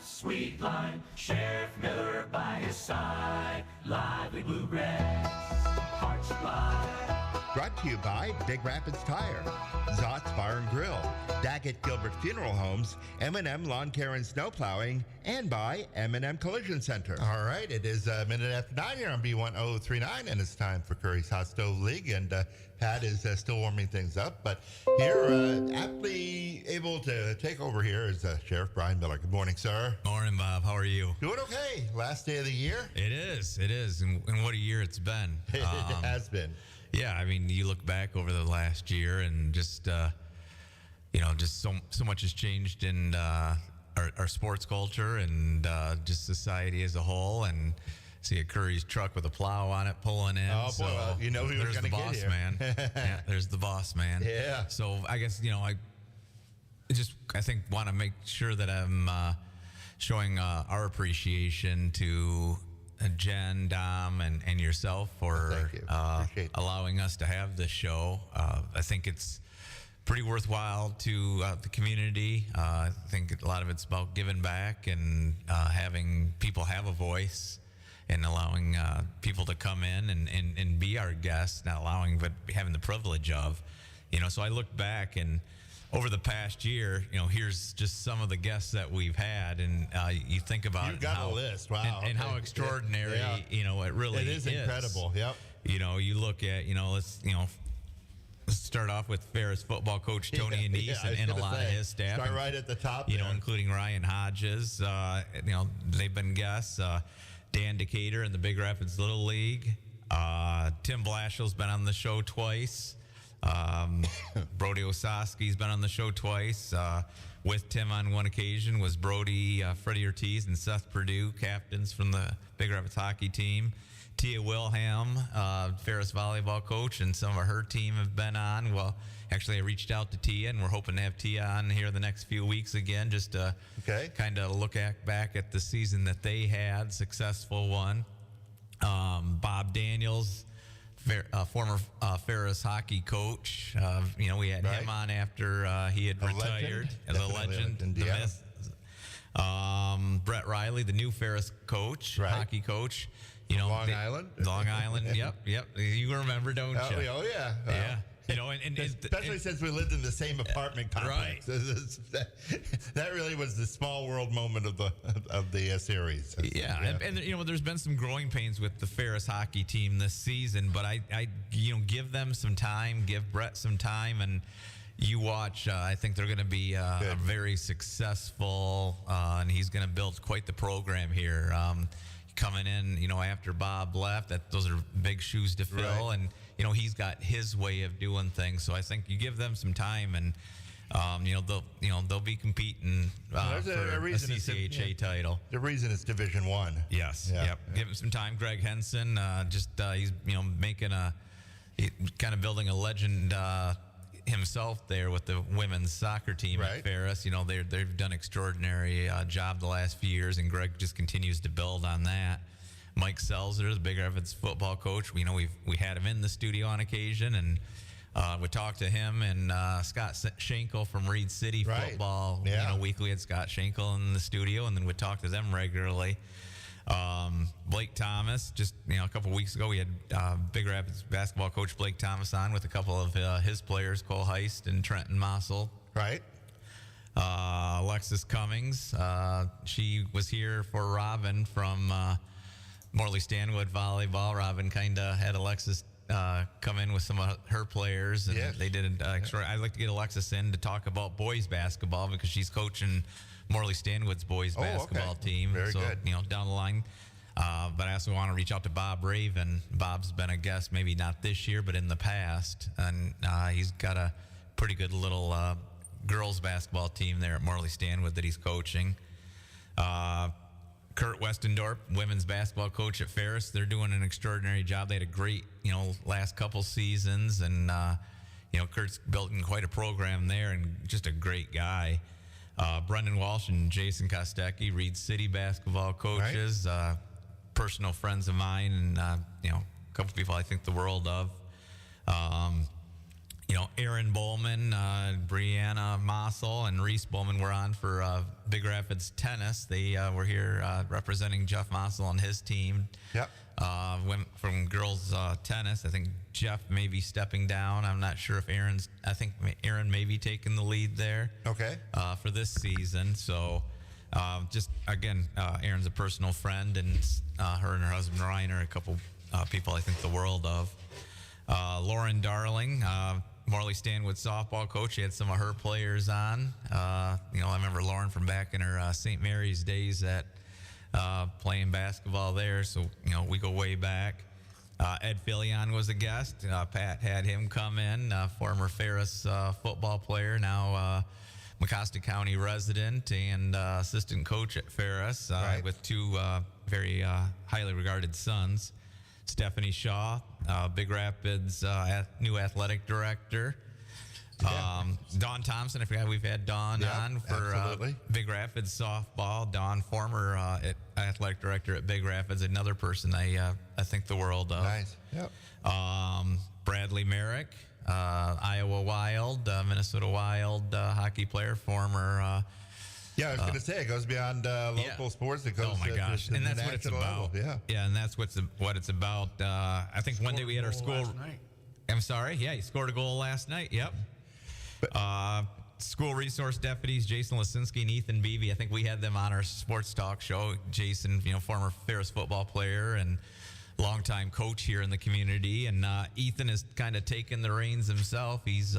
sweet line, Sheriff Miller by his side, lively blue reds, heart sublime. Brought to you by Big Rapids Tire, Zott's Bar and Grill, Daggett Gilbert Funeral Homes, M&M Lawn Care and Snow Plowing, and by M&M Collision Center. All right, it is a minute after 9 here on B1039, and it's time for Curry's Hot Stove League, and Pat is still warming things up, but here, aptly able to take over here is Sheriff Brian Miller. Good morning, sir. Morning, Bob. How are you? Doing okay. Last day of the year? It is, and what a year it's been. It has been. Yeah, I mean, you look back over the last year and just, just so much has changed in our sports culture and just society as a whole. And see a Curry's truck with a plow on it pulling in. Oh, boy, well, you know who was going to get here. Man. Yeah, there's the boss man. Yeah. So I guess, I think want to make sure that I'm showing our appreciation to Jen, Dom, and yourself for allowing us to have this show. I think it's pretty worthwhile to the community. I think a lot of it's about giving back and having people have a voice and allowing people to come in and be our guests, not allowing, but having the privilege of. So I look back and over the past year, here's just some of the guests that we've had, and you think about You've got a list, wow, and how extraordinary, it really is. It is incredible. Yep. You look at, let's start off with Ferris football coach Tony Anise and a lot of his staff. Start right at the top. Including Ryan Hodges. They've been guests. Dan Decatur in the Big Rapids Little League. Tim Blashill's been on the show twice. Brody Osaski's been on the show twice. With Tim on one occasion was Brody, Freddie Ortiz, and Seth Perdue, captains from the Big Rapids hockey team. Tia Wilhelm, Ferris volleyball coach, and some of her team have been on. Well, actually, I reached out to Tia, and we're hoping to have Tia on here the next few weeks again, just to kind of look back at the season that they had, successful one. Bob Daniels, former Ferris hockey coach. We had him on after he had retired as a legend. Brett Riley, the new Ferris coach, hockey coach. Long Island. Long Island. Yep. You remember, don't you? Oh yeah. Yeah. Especially since we lived in the same apartment complex. Right. That really was the small world moment of the series. Yeah. And there's been some growing pains with the Ferris hockey team this season, but I give them some time, give Brett some time, and you watch. I think they're going to be a very successful, and he's going to build quite the program here. Coming in, after Bob left, those are big shoes to fill, and he's got his way of doing things. So I think you give them some time, and they'll be competing for a CCHA title. The reason it's Division I. Yes. Yeah. Yep. Give him some time. Greg Henson, he's making kind of building a legend himself there with the women's soccer team at Ferris. They've done extraordinary job the last few years, and Greg just continues to build on that. Mike Selzer, the Big Rapids football coach, we had him in the studio on occasion, and we talked to him and Scott Schenkel from Reed City football. Weekly had Scott Schenkel in the studio, and then we talk to them regularly. Blake Thomas, just a couple weeks ago, we had Big Rapids basketball coach Blake Thomas on with a couple of his players, Cole Heist and Trenton Mossel. Right. Alexis Cummings, she was here for Robin from Morley Stanwood volleyball. Robin kind of had Alexis come in with some of her players, and they did extra. I'd like to get Alexis in to talk about boys basketball because she's coaching Morley Stanwood's boys basketball team. Very good. Down the line. But I also want to reach out to Bob Raven. Bob's been a guest, maybe not this year, but in the past. And he's got a pretty good little girls basketball team there at Morley Stanwood that he's coaching. Kurt Westendorp, women's basketball coach at Ferris. They're doing an extraordinary job. They had a great, last couple seasons. And, Kurt's building quite a program there and just a great guy. Brendan Walsh and Jason Kostecki, Reed City basketball coaches, personal friends of mine, and a couple people I think the world of. Aaron Bowman, Brianna Mossel, and Reese Bowman were on for Big Rapids tennis. They were here representing Jeff Mossel and his team. Yep. Went from girls tennis. I think Jeff may be stepping down. I'm not sure if I think Aaron may be taking the lead there. Okay. For this season. So just, again, Aaron's a personal friend, and her and her husband Ryan are a couple people I think the world of. Lauren Darling, Morley Stanwood softball coach. She had some of her players on. I remember Lauren from back in her St. Mary's days at playing basketball there. So, we go way back. Ed Filion was a guest. Pat had him come in, former Ferris football player, now Mecosta County resident and assistant coach at Ferris, Right. with two very highly regarded sons. Stephanie Shaw, Big Rapids new athletic director. Dawn Thompson, I forgot we've had Dawn on for Big Rapids softball. Dawn, former athletic director at Big Rapids, another person I think the world of. Nice. Yep. Bradley Merrick, Iowa Wild, Minnesota Wild hockey player, former. Yeah, I was going to say it goes beyond local sports. It goes oh my gosh, to and the that's what it's national about. level. Yeah, and that's what it's about. I think one day we had our school. I'm sorry. Yeah, he scored a goal last night. Yep. School resource deputies Jason Lisinski and Ethan Beebe. I think we had them on our sports talk show. Jason, former Ferris football player and longtime coach here in the community, and Ethan has kind of taken the reins himself. He's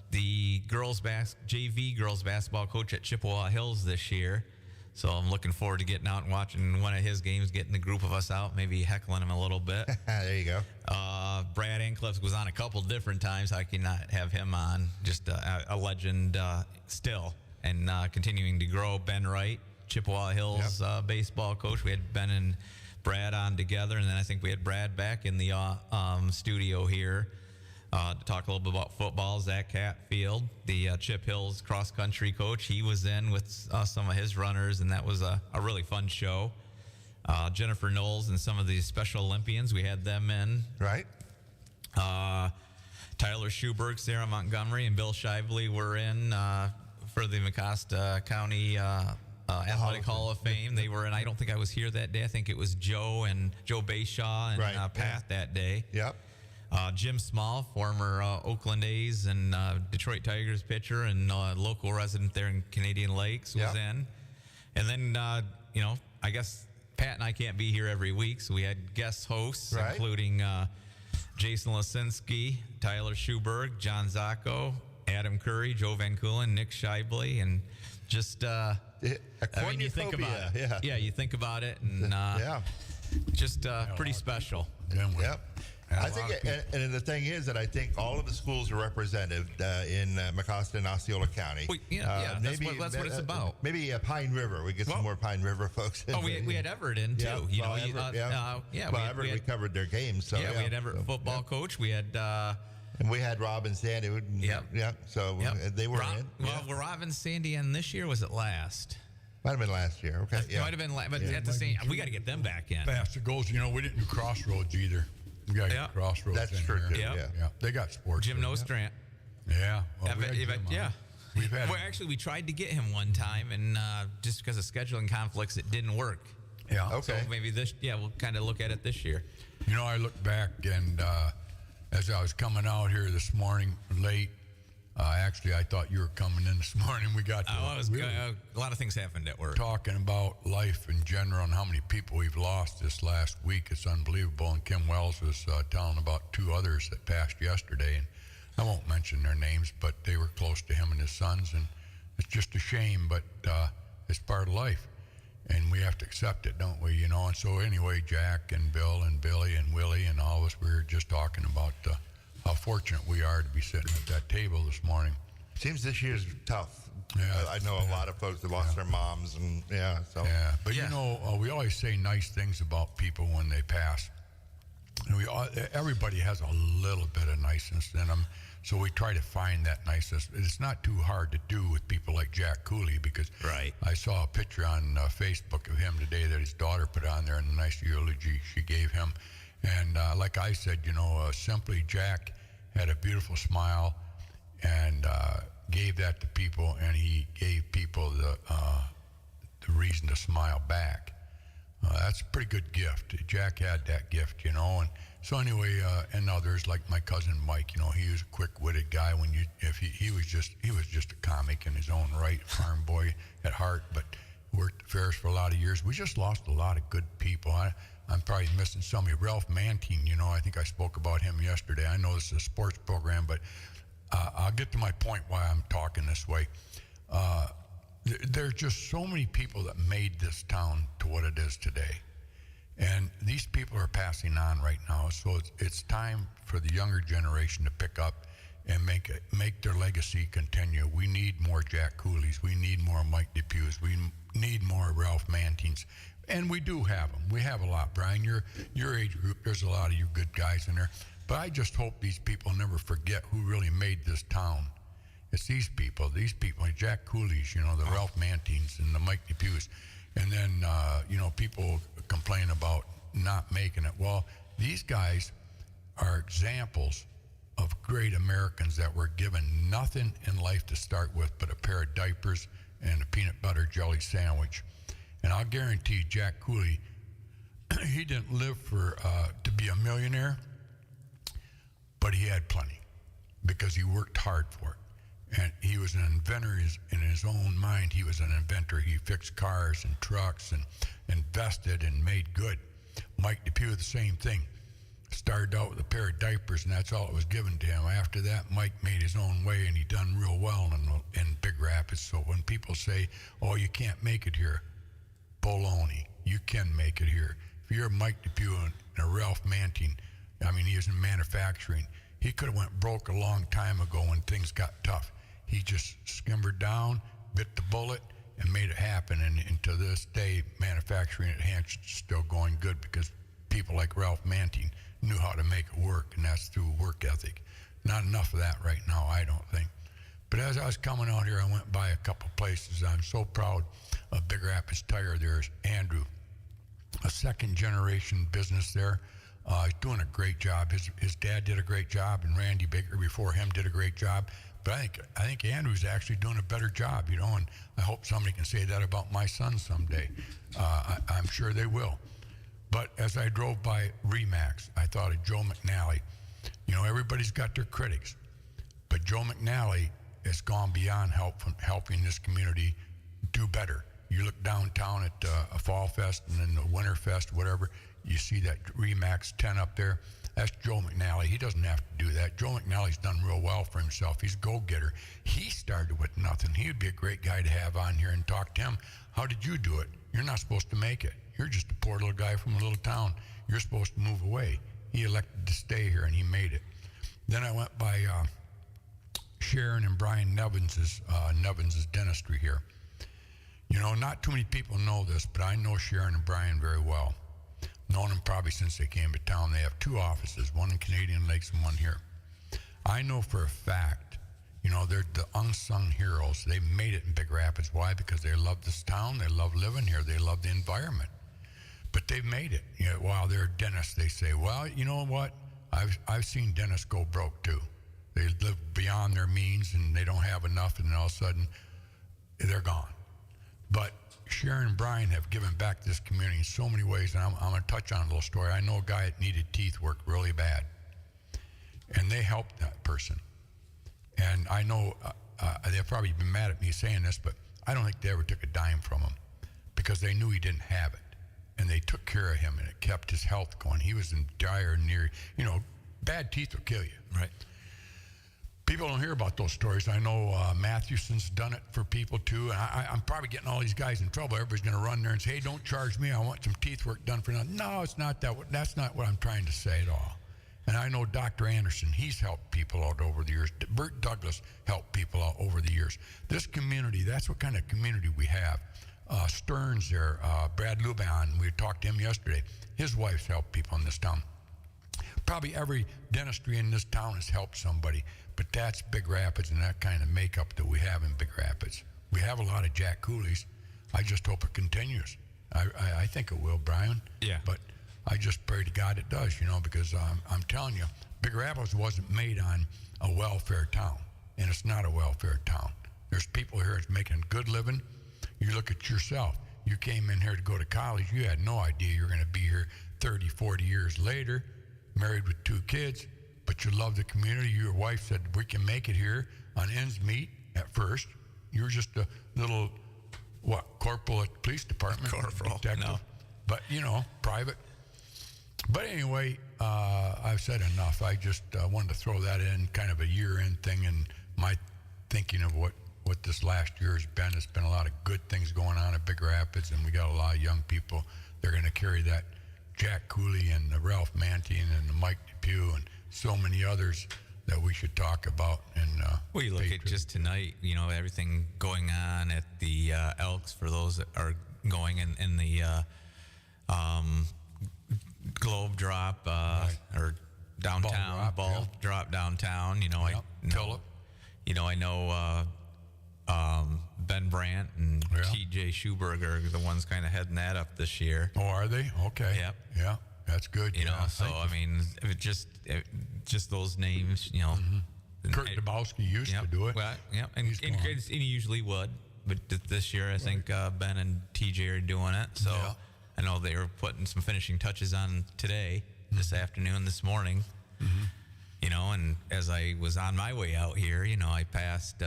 the JV girls basketball coach at Chippewa Hills this year. So I'm looking forward to getting out and watching one of his games, getting the group of us out, maybe heckling him a little bit. There you go. Brad Ancliffe was on a couple different times. How can not have him on? Just a legend still, and continuing to grow. Ben Wright, Chippewa Hills baseball coach. We had Ben and Brad on together, and then I think we had Brad back in the studio here to talk a little bit about football. Zach Hatfield, the Chip Hills cross country coach, he was in with some of his runners, and that was a really fun show. Jennifer Knowles and some of the Special Olympians, we had them in. Right. Tyler Schuberg, Sarah Montgomery, and Bill Shively were in for the Mecosta County Athletic Hall of Fame. They were in. I don't think I was here that day. I think it was Joe Bayshaw and Pat that day. Yep. Jim Small, former Oakland A's and Detroit Tigers pitcher and local resident there in Canadian Lakes, was in. And then, I guess Pat and I can't be here every week, so we had guest hosts, including Jason Lisinski, Tyler Schuberg, John Zacco, Adam Curry, Joe Van Coolen, Nick Shively, and just you think about it. Yeah, you think about it, and just pretty special. Yep. I think, and the thing is that I think all of the schools are represented in Mecosta and Osceola County. That's what it's about. Maybe Pine River. We get some more Pine River folks in. Oh, we had Everett in too. Everett, we covered their games. So, we had Everett football coach. We had. And we had Rob and Sandy. So they were in. Well, Rob and Sandy in this year, was it last? Might have been last year. Okay. It might have been, but at the same, we got to get them back in. Fast it goes. We didn't do Crossroads either. We got to get Crossroads. That's true. Yeah. They got sports. Jim Nostrand. Yeah. Well, We've had. Well, actually, we tried to get him one time, and just because of scheduling conflicts, it didn't work. Yeah. Okay. So maybe we'll kind of look at it this year. I look back, and as I was coming out here this morning late, actually, I thought you were coming in this morning. We got a lot of things happened at work. Talking about life in general and how many people we've lost this last week. It's unbelievable. And Kim Wells was telling about two others that passed yesterday. And I won't mention their names, but they were close to him and his sons. And it's just a shame, but it's part of life. And we have to accept it, don't we? And so anyway, Jack and Bill and Billy and Willie and all of us, we were just talking about how fortunate we are to be sitting at that table this morning. Seems this year's tough. Yeah, I know a lot of folks that lost their moms, and but we always say nice things about people when they pass. Everybody has a little bit of niceness in them, so we try to find that niceness. It's not too hard to do with people like Jack Cooley, because I saw a picture on Facebook of him today that his daughter put on there, and a nice eulogy she gave him. And like I said, simply Jack had a beautiful smile, and gave that to people, and he gave people the reason to smile back. That's a pretty good gift. Jack had that gift, you know. And so anyway, and others like my cousin Mike, you know, he was a quick-witted guy. He was just a comic in his own right, farm boy at heart, but worked at fairs for a lot of years. We just lost a lot of good people. I'm probably missing somebody. Ralph Mantine, you know, I think I spoke about him yesterday. I know this is a sports program, but I'll get to my point why I'm talking this way. There's just so many people that made this town to what it is today. And these people are passing on right now. So it's time for the younger generation to pick up and make their legacy continue. We need more Jack Coolies. We need more Mike DePues. We need more Ralph Mantines. And we do have them. We have a lot, Brian. Your age group, there's a lot of you good guys in there. But I just hope these people never forget who really made this town. It's these people, Jack Coolies, you know, the Ralph Mantines and the Mike DePues. And then, you know, people complain about not making it. Well, these guys are examples of great Americans that were given nothing in life to start with but a pair of diapers and a peanut butter jelly sandwich. And I'll guarantee Jack Cooley, he didn't live to be a millionaire, but he had plenty because he worked hard for it. And he was an inventor in his own mind. He was an inventor. He fixed cars and trucks and invested and made good. Mike DePue, the same thing. Started out with a pair of diapers, and that's all that was given to him. After that, Mike made his own way, and he done real well in Big Rapids. So when people say, oh, you can't make it here, baloney. You can make it here. If you're a Mike DePue and a Ralph Mantine, I mean, he was in manufacturing. He could have went broke a long time ago when things got tough. He just skimmered down, bit the bullet, and made it happen. And to this day, manufacturing at Hanch is still going good because people like Ralph Mantine knew how to make it work, and that's through work ethic. Not enough of that right now, I don't think. But as I was coming out here, I went by a couple places. I'm so proud of Big Rapids Tire. There's Andrew, a second-generation business there. He's doing a great job. His dad did a great job, and Randy Baker before him did a great job. But I think Andrew's actually doing a better job, you know, and I hope somebody can say that about my son someday. I'm sure they will. But as I drove by Remax, I thought of Joe McNally. You know, everybody's got their critics, but Joe McNally has gone beyond helping this community do better. You look downtown at a Fall Fest and then the Winter Fest, whatever, you see that Remax 10 up there. That's Joe McNally. He doesn't have to do that. Joe McNally's done real well for himself. He's a go-getter. He started with nothing. He would be a great guy to have on here and talk to him. How did you do it? You're not supposed to make it. You're just a poor little guy from a little town. You're supposed to move away. He elected to stay here, and he made it. Then I went by Sharon and Brian Nevins's dentistry here. You know, not too many people know this, but I know Sharon and Brian very well. Known them probably since they came to town. They have two offices, one in Canadian Lakes and one here. I know for a fact, you know, they're the unsung heroes. They made it in Big Rapids. Why? Because they love this town. They love living here. They love the environment. But they've made it. You know, while they're dentists, they say, well, you know what? I've seen dentists go broke too. They live beyond their means and they don't have enough, and then all of a sudden they're gone. But Sharon and Brian have given back to this community in so many ways, and I'm going to touch on a little story. I know a guy that needed teeth work really bad, and they helped that person. And I know they'll probably be mad at me saying this, but I don't think they ever took a dime from him because they knew he didn't have it, and they took care of him, and it kept his health going. He was in dire near, you know, bad teeth will kill you. Right. People don't hear about those stories. I know Mathewson's done it for people too. And I'm probably getting all these guys in trouble. Everybody's going to run there and say, hey, don't charge me. I want some teeth work done for nothing. No, it's not that. That's not what I'm trying to say at all. And I know Dr. Anderson, he's helped people out over the years. Bert Douglas helped people out over the years. This community, that's what kind of community we have. Stearns there, Brad Luban, we talked to him yesterday. His wife's helped people in this town. Probably every dentistry in this town has helped somebody. But that's Big Rapids and that kind of makeup that we have in Big Rapids. We have a lot of Jack Coolies. I just hope it continues. I think it will, Brian. Yeah. But I just pray to God it does, you know, because I'm telling you, Big Rapids wasn't made on a welfare town, and it's not a welfare town. There's people here that's making a good living. You look at yourself. You came in here to go to college. You had no idea you were going to be here 30, 40 years later, married with 2 kids, but you love the community. Your wife said, we can make it here on ends meet at first. You were just a little, corporal at the police department. Corporal, detective. no. But, private. But anyway, I've said enough. I just wanted to throw that in, kind of a year-end thing, and my thinking of what this last year has been. It's been a lot of good things going on at Big Rapids, and we got a lot of young people. They're going to carry that. Jack Cooley and Ralph Mantian and Mike Depew and so many others that we should talk about. And well, you look at just tonight, everything going on at the Elks for those that are going in the Globe Drop or downtown ball drop downtown. Phillip. I know Ben Brandt and T.J. Schuberger are the ones kind of heading that up this year. Oh, are they? Okay. Yep. Yeah, that's good. So I mean, just those names. Kurt Dabowski used to do it. Well, and he usually would, but this year I think Ben and TJ are doing it. So I know they were putting some finishing touches on today, this afternoon, this morning. And as I was on my way out here, I passed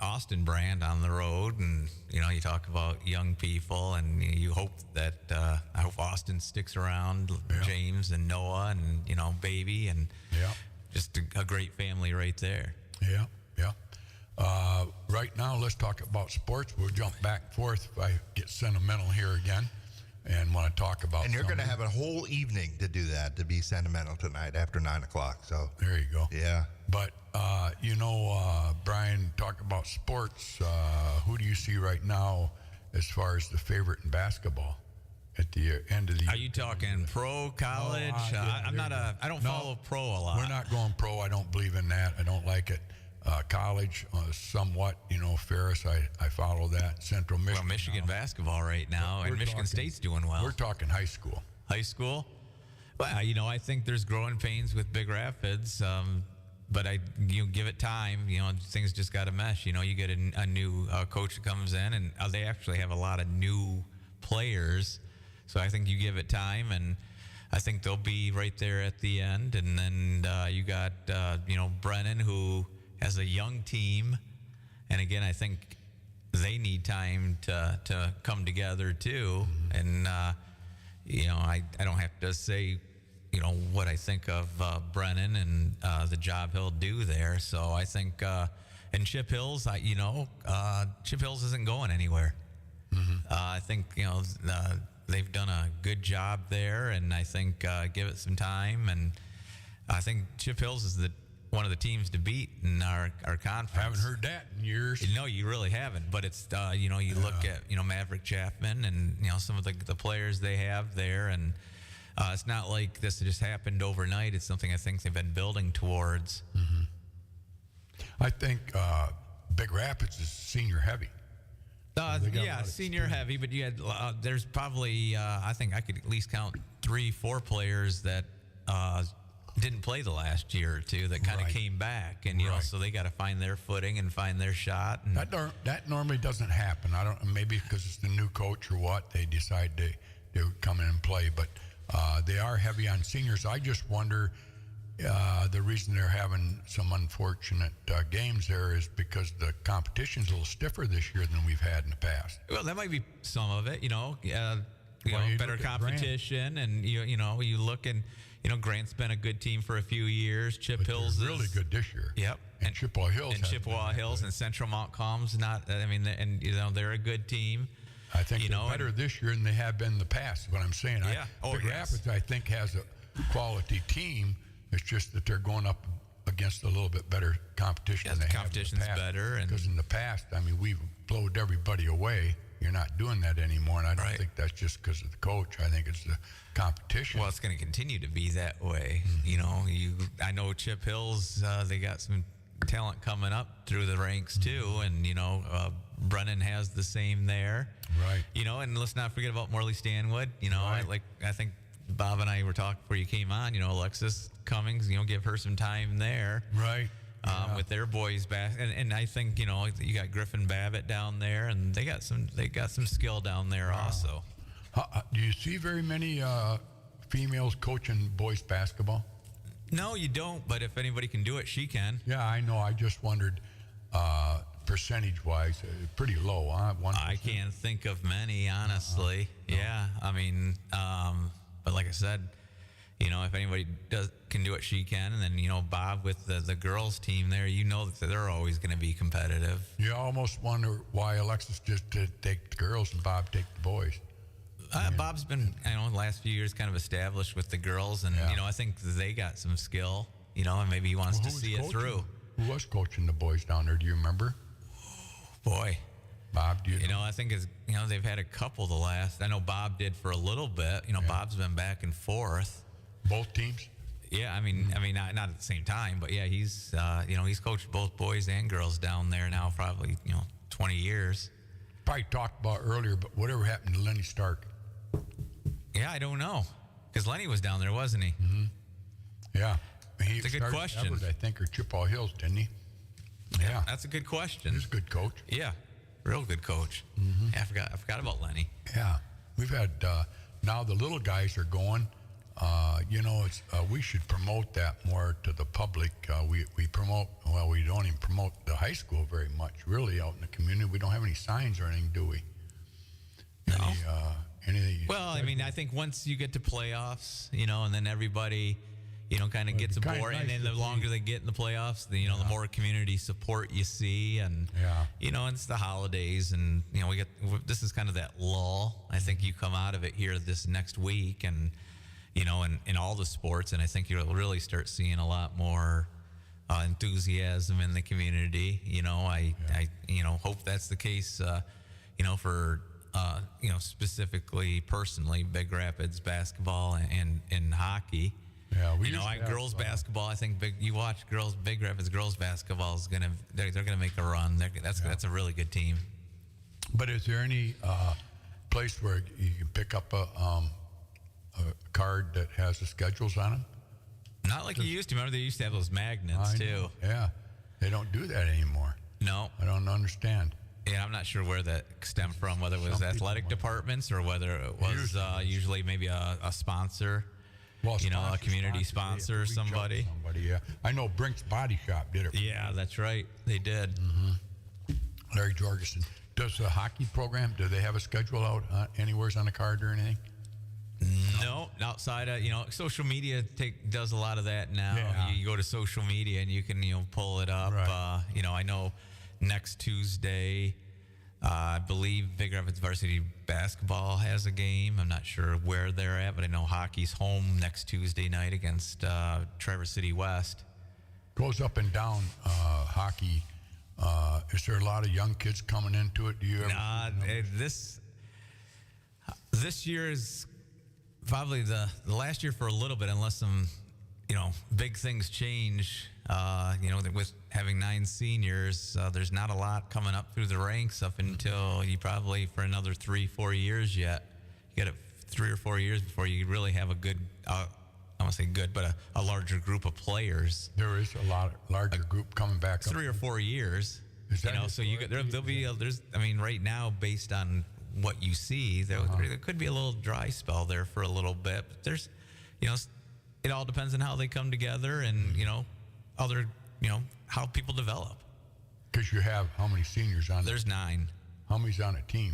Austin Brand on the road, and you talk about young people, and you hope that I hope Austin sticks around. James and Noah, and Baby, and just a great family right there. Right now, let's talk about sports. We'll jump back and forth if I get sentimental here again and want to talk about. And you're going to have a whole evening to do that, to be sentimental tonight after 9 o'clock. So there you go. Yeah. But Brian, talk about sports. Who do you see right now as far as the favorite in basketball at the end of the year? Are you talking pro, college? I don't follow pro a lot. We're not going pro. I don't believe in that. I don't like it. College, somewhat, Ferris, I follow that. Central Michigan. Well, Michigan basketball right now, and Michigan State's doing well. We're talking high school. High school? Well, I think there's growing pains with Big Rapids, but give it time. Things just got to mesh. You get a new coach that comes in, and they actually have a lot of new players. So I think you give it time, and I think they'll be right there at the end. And then you got, Brennan, who has a young team. And again, I think they need time to come together too. And, I don't have to say, what I think of Brennan and the job he'll do there. So I think, and Chip Hills, Chip Hills isn't going anywhere. I think, they've done a good job there, and I think give it some time. And I think Chip Hills is one of the teams to beat in our conference. I haven't heard that in years. No, you really haven't. But it's you look at Maverick Chapman and some of the players they have there, and it's not like this just happened overnight. It's something I think they've been building towards. I think Big Rapids is senior heavy. Senior heavy, but you had there's probably I think I could at least count 3-4 players that didn't play the last year or two that kind of came back, and so they got to find their footing and find their shot. And that normally doesn't happen. I don't, maybe because it's the new coach or what, they decide they would come in and play, but they are heavy on seniors. I just wonder the reason they're having some unfortunate games there is because the competition's a little stiffer this year than we've had in the past. Well, that might be some of it. Better competition, and you look and. Grant's been a good team for a few years. Chip Hills is really good this year. Yep. And Chippewa Hills. And Chippewa Hills and Central Montcalm's not. I mean, and they're a good team. I think they're better this year than they have been in the past. Is what I'm saying. Big Rapids, I think, has a quality team. It's just that they're going up against a little bit better competition. The competition's better, because in the past, I mean, we've blowed everybody away. You're not doing that anymore, and I don't think that's just because of the coach. I think it's the competition. Well, it's going to continue to be that way. I know Chip Hills, they got some talent coming up through the ranks too, and Brennan has the same there. Right. And let's not forget about Morley Stanwood. I think Bob and I were talking before you came on. Alexis Cummings. Give her some time there. Right. With their boys back, and I think you got Griffin Babbitt down there, and they got some skill down there also. Do you see very many females coaching boys basketball? No, you don't. But if anybody can do it, she can. Yeah, I know. I just wondered, percentage-wise, pretty low, huh? 1%? I can't think of many, honestly. Yeah, I mean, but like I said, if anybody can do it, she can. And then Bob with the girls team there, that they're always going to be competitive. You almost wonder why Alexis just did take the girls and Bob take the boys. Bob's been, the last few years kind of established with the girls, and I think they got some skill, and maybe he wants to see it through. Who was coaching the boys down there? Do you remember? Boy, Bob, do you know? I think they've had a couple the last. I know Bob did for a little bit. Bob's been back and forth. Both teams? Yeah, I mean, not at the same time, but yeah, he's he's coached both boys and girls down there now, probably 20 years. Probably talked about earlier, but whatever happened to Lenny Stark? Yeah, I don't know, because Lenny was down there, wasn't he? Mm-hmm. Yeah, it's a good question. Everett, I think, or Chippewa Hills, didn't he? Yeah, that's a good question. He's a good coach. Yeah, real good coach. Mm-hmm. Yeah, I forgot about Lenny. Yeah, we've had now the little guys are going. It's we should promote that more to the public. We promote, we don't even promote the high school very much, really, out in the community. We don't have any signs or anything, do we? No. Well, I mean, I think once you get to playoffs, and then everybody, kind of gets aboard, and then the longer they get in the playoffs, the more community support you see, and it's the holidays, and this is kind of that lull. I think you come out of it here this next week, and in all the sports, and I think you'll really start seeing a lot more enthusiasm in the community. I hope that's the case. For specifically, personally, Big Rapids basketball and hockey. Yeah, girls basketball. I think Big Rapids girls basketball is they're gonna make a run. That's a really good team. But is there any place where you can pick up a card that has the schedules on them? Not like you used to. Remember, they used to have those magnets too. Yeah, they don't do that anymore. No, I don't understand. Yeah, I'm not sure where that stemmed from, whether it was athletic departments or whether it was usually maybe a sponsor, well, a community sponsor or somebody. Yeah. I know Brink's Body Shop did it. Yeah, that's right. They did. Mm-hmm. Larry Jorgensen. Does the hockey program, do they have a schedule out anywhere on the card or anything? No, outside of, social media does a lot of that now. Yeah. You go to social media and you can, pull it up. Right. I know next Tuesday, I believe Big Rapids varsity basketball has a game. I'm not sure where they're at, but I know hockey's home next Tuesday night against Traverse City West. Goes up and down hockey. Is there a lot of young kids coming into it? Do you ever? This year is probably the last year for a little bit, unless some, big things change. With having 9 seniors, there's not a lot coming up through the ranks up until you probably for another 3-4 years yet. You got 3 or 4 years before you really have a good, I won't say good, but a larger group of players. There is a larger group coming back. 3 or 4 years. Is that so there'll be right now, based on what you see, there could be a little dry spell there for a little bit. But there's, it all depends on how they come together and other, how people develop. Because you have how many seniors on? There's 9. How many's on a team?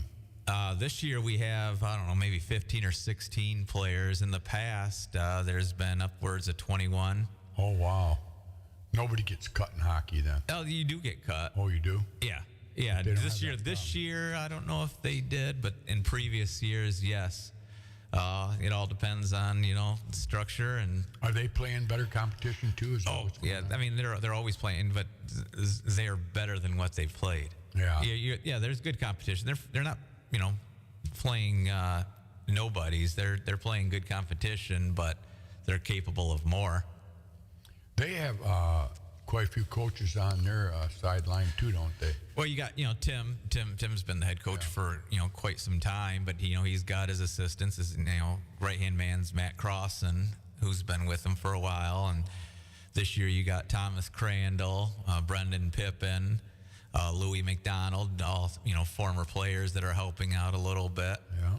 This year we have, I don't know, maybe 15 or 16 players. In the past, there's been upwards of 21. Oh, wow. Nobody gets cut in hockey then. Oh, you do get cut. Oh, you do? Yeah. This year, I don't know if they did, but in previous years, yes. It all depends on, the structure and. Are they playing better competition too? Yeah. I mean, they're always playing, but they're better than what they've played. Yeah. Yeah. There's good competition. They're not, playing nobodies. They're playing good competition, but they're capable of more. They have quite a few coaches on their sideline too, don't they? Well, you got Tim's been the head coach for quite some time, but he's got his assistants. His right hand man's Matt Crossan, who's been with him for a while, and this year you got Thomas Crandall, Brendan Pippin, Louis McDonald, all former players that are helping out a little bit. Yeah.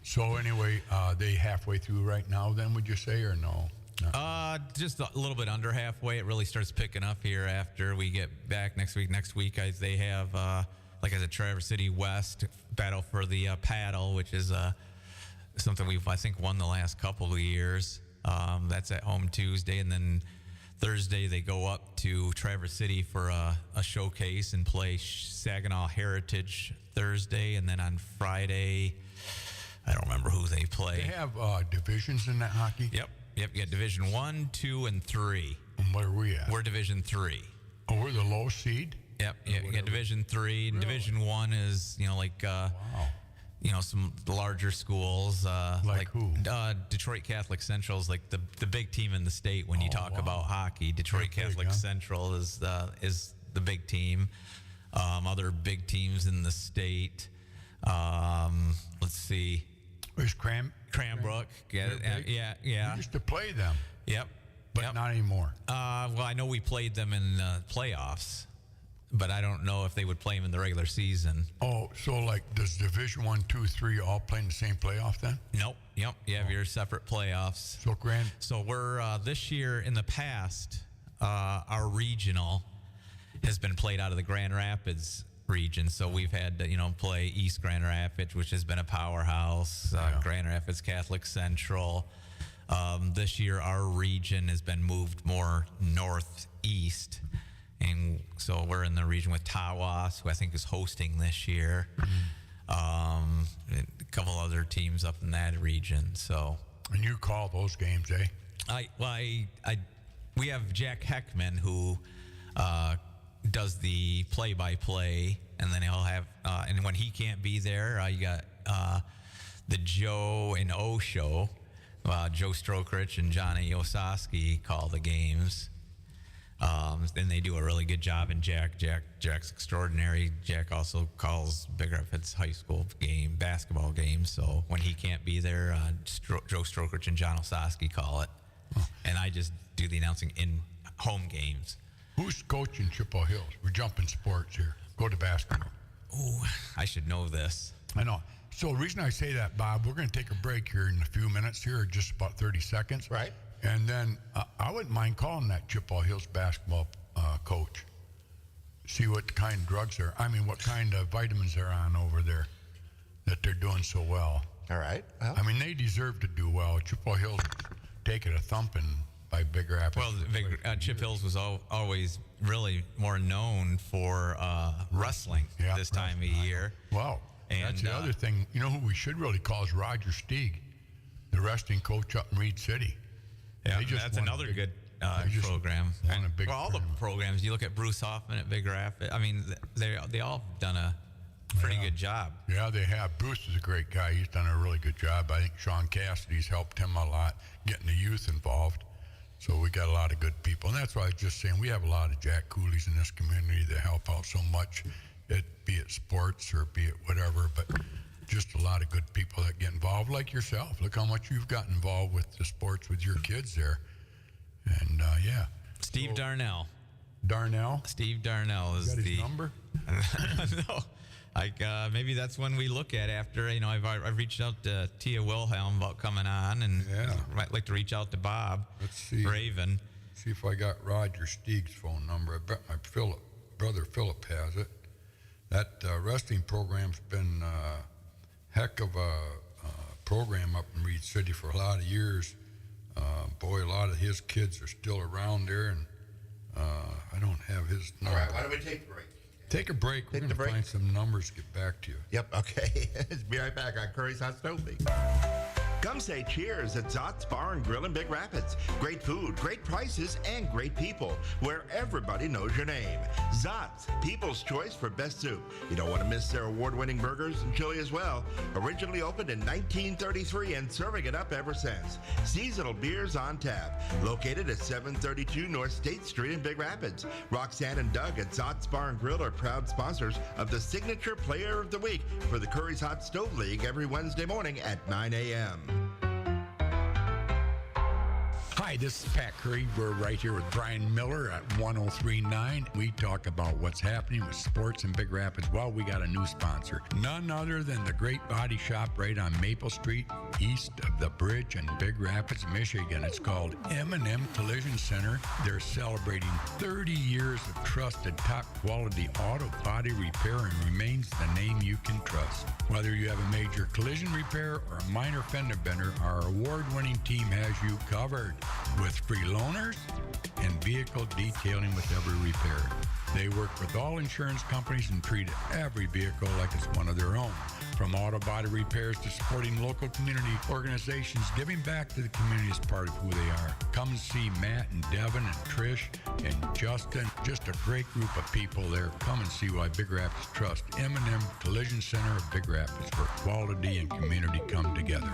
So anyway, they halfway through right now then, would you say, or no? Just a little bit under halfway. It really starts picking up here after we get back next week. Next week, they have, like I said, Traverse City West battle for the paddle, which is something we've, I think, won the last couple of years. That's at home Tuesday, and then Thursday they go up to Traverse City for a showcase and play Saginaw Heritage Thursday, and then on Friday, I don't remember who they play. They have divisions in that hockey? Yep. You got Division 1, 2, and 3. And where are we at? We're Division 3. Oh, we're the low seed? Yep. You got Division 3. And Really? Division 1 is, Wow. some larger schools. Like who? Detroit Catholic Central is like the big team in the state when you talk wow. about hockey. Detroit They're big, Catholic huh? Central is the big team. Other big teams in the state. Let's see. Where's Cranbrook. They're big? Yeah. We used to play them, Yep. but Yep. not anymore. Well, I know we played them in playoffs, but I don't know if they would play them in the regular season. Oh, so like does Division 1, 2, 3 all play in the same playoff then? Nope. Yep. You have your separate playoffs. So Grand. So we're this year in the past, our regional has been played out of the Grand Rapids region. So we've had to, play East Grand Rapids, which has been a powerhouse, Grand Rapids Catholic Central. This year, our region has been moved more northeast. And so we're in the region with Tawas, who I think is hosting this year. And a couple other teams up in that region. So And you call those games, eh? we have Jack Heckman, who does the play-by-play, and then he'll have and when he can't be there, you got the Joe and O show. Joe Strokrich and Johnny Osaski call the games, and they do a really good job. And Jack's extraordinary. Jack also calls Big Rapids High School basketball games. So when he can't be there, Joe Strokrich and John Osaski call it, and I just do the announcing in home games. Who's coaching Chippewa Hills? We're jumping sports here. Go to basketball. Oh, I should know this. I know. So the reason I say that, Bob, we're going to take a break here in a few minutes here, just about 30 seconds. Right. And then I wouldn't mind calling that Chippewa Hills basketball coach. See what kind of drugs what kind of vitamins they're on over there that they're doing so well. All right. Well, I mean, they deserve to do well. Chippewa Hills taking a thumping by Big Rapids. Well, Chip Hills was always really more known for wrestling this time of year. Wow. And, that's the other thing. You know who we should really call is Roger Stieg, the wrestling coach up in Reed City. Yeah, They just that's won a another big- good they just program. won a big all the tournament. programs. You look at Bruce Hoffman at Big Rapids. I mean, they all have done a pretty good job. Yeah, they have. Bruce is a great guy. He's done a really good job. I think Sean Cassidy's helped him a lot, getting the youth involved. So we got a lot of good people. And that's why I was just saying, we have a lot of Jack Coolies in this community that help out so much, be it sports or be it whatever, but just a lot of good people that get involved, like yourself. Look how much you've gotten involved with the sports with your kids there. And, yeah. Steve Darnell. Darnell? Steve Darnell is Got his the number? No. Maybe that's when we look at after, I've reached out to Tia Wilhelm about coming on, and might like to reach out to Bob Let's see. Raven. See if I got Roger Stieg's phone number. I bet my brother Philip has it. That wrestling program's been heck of a program up in Reed City for a lot of years. Boy, a lot of his kids are still around there, and I don't have his all number. right. Why don't we take a break? Take a break. We're Take going the to break. find some numbers, get back to you. Yep. Okay. Be right back on Curry's Hot Stove League. Come say cheers at Zott's Bar and Grill in Big Rapids. Great food, great prices, and great people, where everybody knows your name. Zott's, people's choice for best soup. You don't want to miss their award-winning burgers and chili as well. Originally opened in 1933 and serving it up ever since. Seasonal beers on tap. Located at 732 North State Street in Big Rapids. Roxanne and Doug at Zott's Bar and Grill are proud sponsors of the Signature Player of the Week for the Curries Hot Stove League every Wednesday morning at 9 a.m. Hi, this is Pat Curry. We're right here with Brian Miller at 1039. We talk about what's happening with sports in Big Rapids. Well, we got a new sponsor. None other than the Great Body Shop right on Maple Street, east of the bridge in Big Rapids, Michigan. It's called M&M Collision Center. They're celebrating 30 years of trusted, top-quality auto body repair and remains the name you can trust. Whether you have a major collision repair or a minor fender bender, our award-winning team has you covered with free loaners and vehicle detailing with every repair. They work with all insurance companies and treat every vehicle like it's one of their own. From auto body repairs to supporting local community organizations, giving back to the community is part of who they are. Come and see Matt and Devin and Trish and Justin. Just a great group of people there. Come and see why Big Rapids trust M&M Collision Center of Big Rapids, where quality and community come together.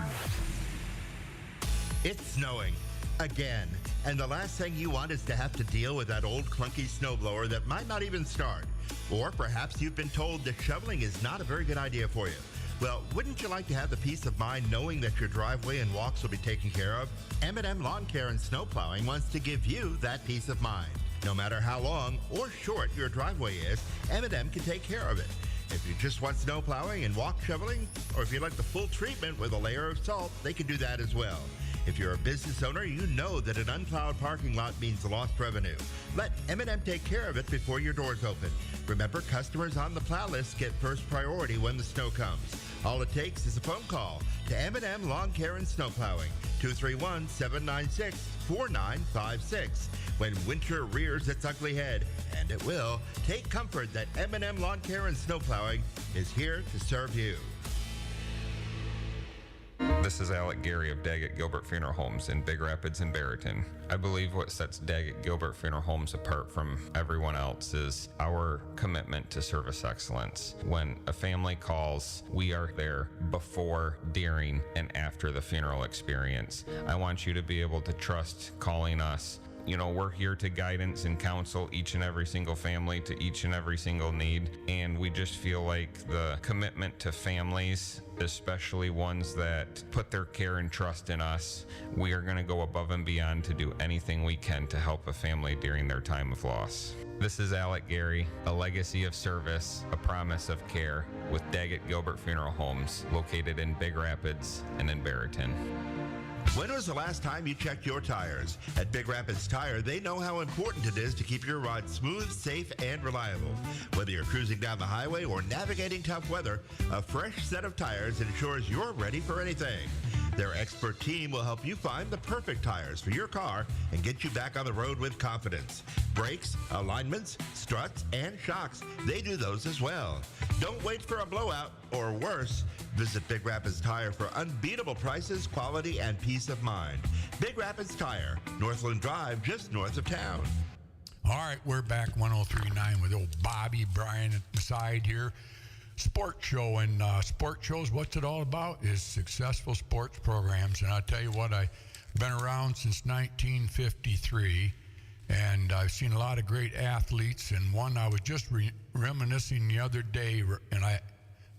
It's snowing. Again. And the last thing you want is to have to deal with that old clunky snowblower that might not even start. Or perhaps you've been told that shoveling is not a very good idea for you. Well, wouldn't you like to have the peace of mind knowing that your driveway and walks will be taken care of? M&M Lawn Care and Snow Plowing wants to give you that peace of mind. No matter how long or short your driveway is, M&M can take care of it. If you just want snow plowing and walk shoveling, or if you'd like the full treatment with a layer of salt, they can do that as well. If you're a business owner, you know that an unplowed parking lot means lost revenue. Let M&M take care of it before your doors open. Remember, customers on the plow list get first priority when the snow comes. All it takes is a phone call to M&M Lawn Care and Snow Plowing, 231-796-4956. When winter rears its ugly head, and it will, take comfort that M&M Lawn Care and Snow Plowing is here to serve you. This is Alec Gary of Daggett Gilbert Funeral Homes in Big Rapids and Barrington. I believe what sets Daggett Gilbert Funeral Homes apart from everyone else is our commitment to service excellence. When a family calls, we are there before, during, and after the funeral experience. I want you to be able to trust calling us. You know, we're here to guidance and counsel each and every single family to each and every single need. And we just feel like the commitment to families, especially ones that put their care and trust in us, we are going to go above and beyond to do anything we can to help a family during their time of loss. This is Alec Gary, a legacy of service, a promise of care with Daggett Gilbert Funeral Homes, located in Big Rapids and in Barrington. When was the last time you checked your tires? At Big Rapids Tire, they know how important it is to keep your ride smooth, safe, and reliable. Whether you're cruising down the highway or navigating tough weather, a fresh set of tires ensures you're ready for anything. Their expert team will help you find the perfect tires for your car and get you back on the road with confidence. Brakes, alignments, struts, and shocks, they do those as well. Don't wait for a blowout, or worse, visit Big Rapids Tire for unbeatable prices, quality, and peace of mind. Big Rapids Tire, Northland Drive, just north of town. All right, we're back 1039 with old Bobby Bryan at the side here. Sports show, and sports shows, what's it all about is successful sports programs. And I'll tell you what, I've been around since 1953, and I've seen a lot of great athletes. And one I was just reminiscing the other day, and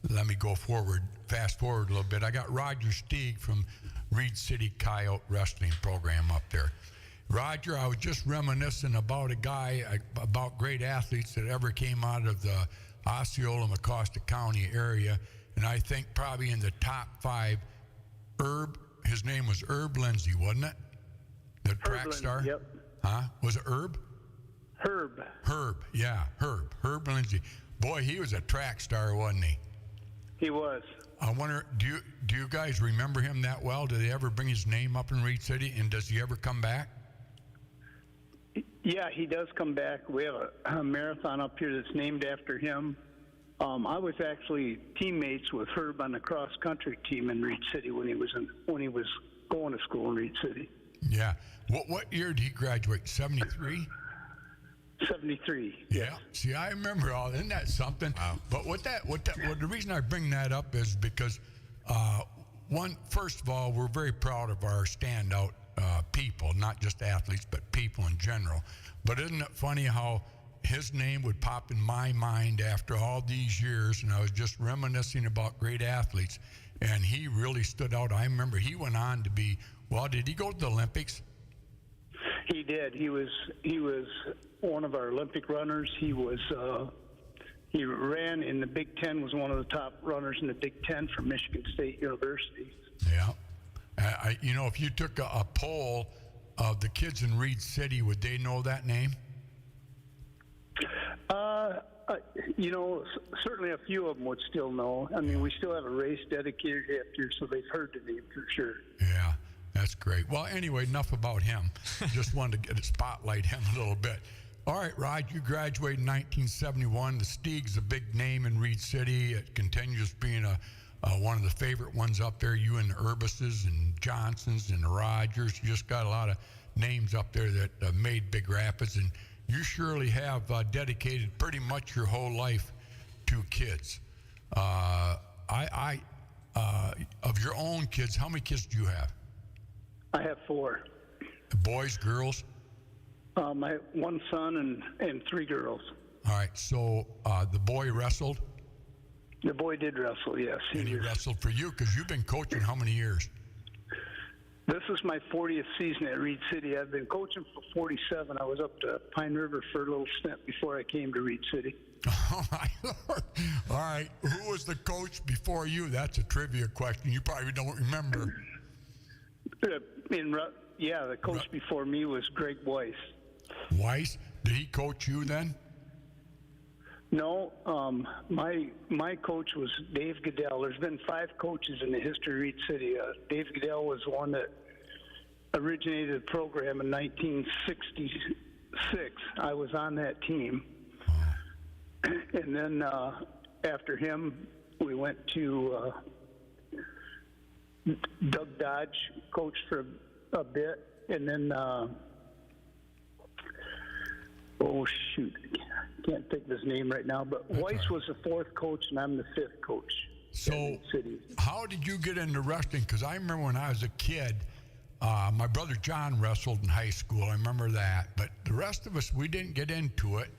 let me go forward, fast forward a little bit. I got Roger Steig from Reed City Coyote Wrestling Program up there. Roger, I was just reminiscing about a guy, about great athletes that ever came out of the Osceola, Mecosta County area, and I think probably in the top 5, his name was Herb Lindsay, wasn't it? The track star? Yep. Huh? Was it Herb? Herb. Herb Lindsay. Boy, he was a track star, wasn't he? He was. I wonder, do you guys remember him that well? Do they ever bring his name up in Reed City, and does he ever come back? Yeah, he does come back. We have a marathon up here that's named after him. I was actually teammates with Herb on the cross country team in Reed City when he was going to school in Reed City. Yeah. What year did he graduate? 73? 73. Yeah. See, I remember all. Isn't that something? Wow. But the reason I bring that up is because first of all, we're very proud of our standout people, not just athletes, but people in general. But isn't it funny how his name would pop in my mind after all these years, and I was just reminiscing about great athletes, and he really stood out. I remember he went on to be, well, did he go to the Olympics? He did. He was one of our Olympic runners. He ran in the Big Ten, was one of the top runners in the Big Ten from Michigan State University. Yeah. If you took a poll of the kids in Reed City, would they know that name? Certainly a few of them would still know. I mean, we still have a race dedicated after, so they've heard the name for sure. Yeah, that's great. Well, anyway, enough about him. Just wanted to spotlight him a little bit. All right, Rod, you graduated in 1971. The Steag's a big name in Reed City. It continues being one of the favorite ones up there. You and the Urbuses and Johnsons and the Rogers. You just got a lot of names up there that made Big Rapids. And you surely have dedicated pretty much your whole life to kids. Of your own kids, how many kids do you have? I have 4. Boys, girls? My one son and 3 girls. All right, so the boy wrestled? The boy did wrestle, yes. And he wrestled for you because you've been coaching how many years? This is my 40th season at Reed City. I've been coaching for 47. I was up to Pine River for a little stint before I came to Reed City. Oh, my Lord. All right, who was the coach before you? That's a trivia question. You probably don't remember. The coach before me was Greg Weiss. Weiss? Did he coach you then? No, my coach was Dave Goodell. There's been 5 coaches in the history of Reed City. Dave Goodell was the one that originated the program in 1966. I was on that team. And then after him, we went to Doug Dodge, coached for a bit, and then can't think of his name right now, but that's Weiss was the 4th coach, and I'm the 5th coach. So how did you get into wrestling? Because I remember when I was a kid, my brother John wrestled in high school. I remember that. But the rest of us, we didn't get into it.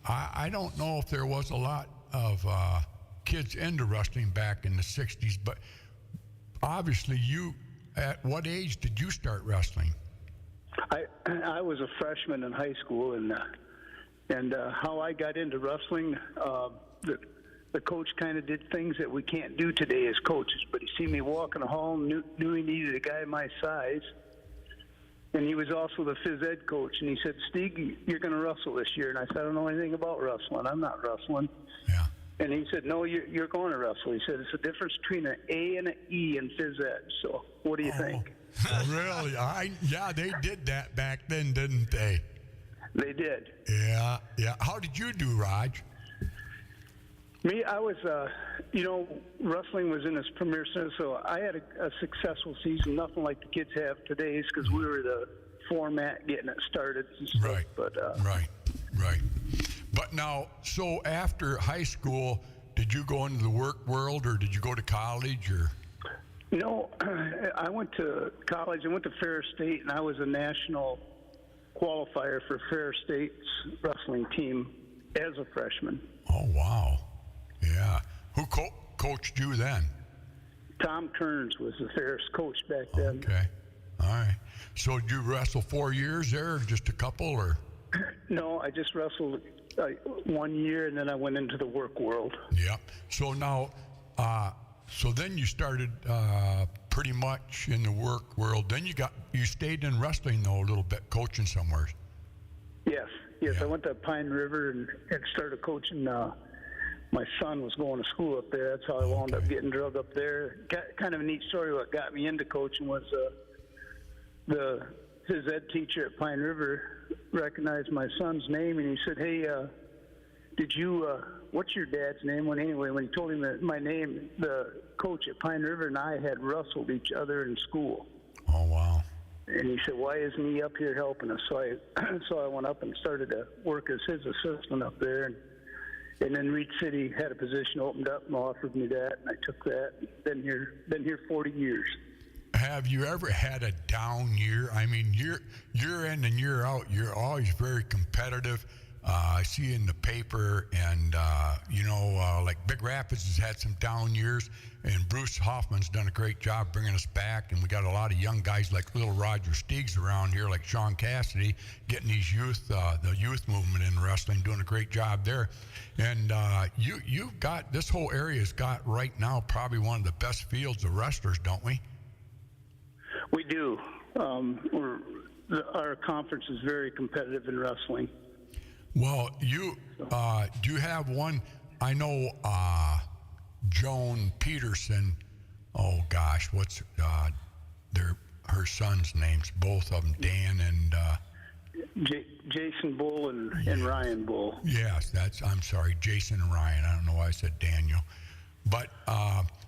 I don't know if there was a lot of kids into wrestling back in the 60s, but obviously at what age did you start wrestling? I was a freshman in high school, and how I got into wrestling, the coach kind of did things that we can't do today as coaches. But he seen me walking the hall, knew he needed a guy my size, and he was also the phys ed coach. And he said, "Stieg, you're going to wrestle this year." And I said, "I don't know anything about wrestling. I'm not wrestling." Yeah. And he said, "No, you're going to wrestle." He said, "It's the difference between an A and an E in phys ed. So what do you think?" Really? Yeah, they did that back then, didn't they? They did. Yeah. How did you do, Raj? Me, I was, wrestling was in its premier sense, so I had a successful season, nothing like the kids have today's, because we were the format getting it started and stuff. Right. But, Right. But now, so after high school, did you go into the work world, or did you go to college, or? No, I went to college. I went to Ferris State, and I was a national qualifier for Ferris State's wrestling team as a freshman. Oh, wow. Yeah. Who coached you then? Tom Kearns was the Ferris coach back then. Okay. All right. So did you wrestle 4 years there, or just a couple, or? No, I just wrestled 1 year, and then I went into the work world. Yep. So now, so then you started pretty much in the work world. Then you stayed in wrestling though a little bit, coaching somewhere. Yes. Yeah. I went to Pine River and started coaching. My son was going to school up there. That's how I wound up getting drug up there. Kind of a neat story. What got me into coaching was the phys ed teacher at Pine River recognized my son's name, and he said, "Hey, Did you? What's your dad's name? When he told him that my name, the coach at Pine River and I had wrestled each other in school. Oh, wow. And he said, "Why isn't he up here helping us?" So I went up and started to work as his assistant up there, and then Reed City had a position opened up and offered me that, and I took that. Been here 40 years. Have you ever had a down year? I mean, year in and year out, you're always very competitive. I see you in the paper, and like Big Rapids has had some down years, and Bruce Hoffman's done a great job bringing us back, and we got a lot of young guys like little Roger Steegs around here, like Sean Cassidy, getting these the youth movement in wrestling, doing a great job there. And you've got, this whole area's got right now probably one of the best fields of wrestlers, don't we? We do. Our conference is very competitive in wrestling. Well, do you have one? I know Joan Peterson. Oh gosh, what's her son's names? Both of them, Dan and Jason Bull and Ryan Bull. Yes, I'm sorry, Jason and Ryan. I don't know why I said Daniel, but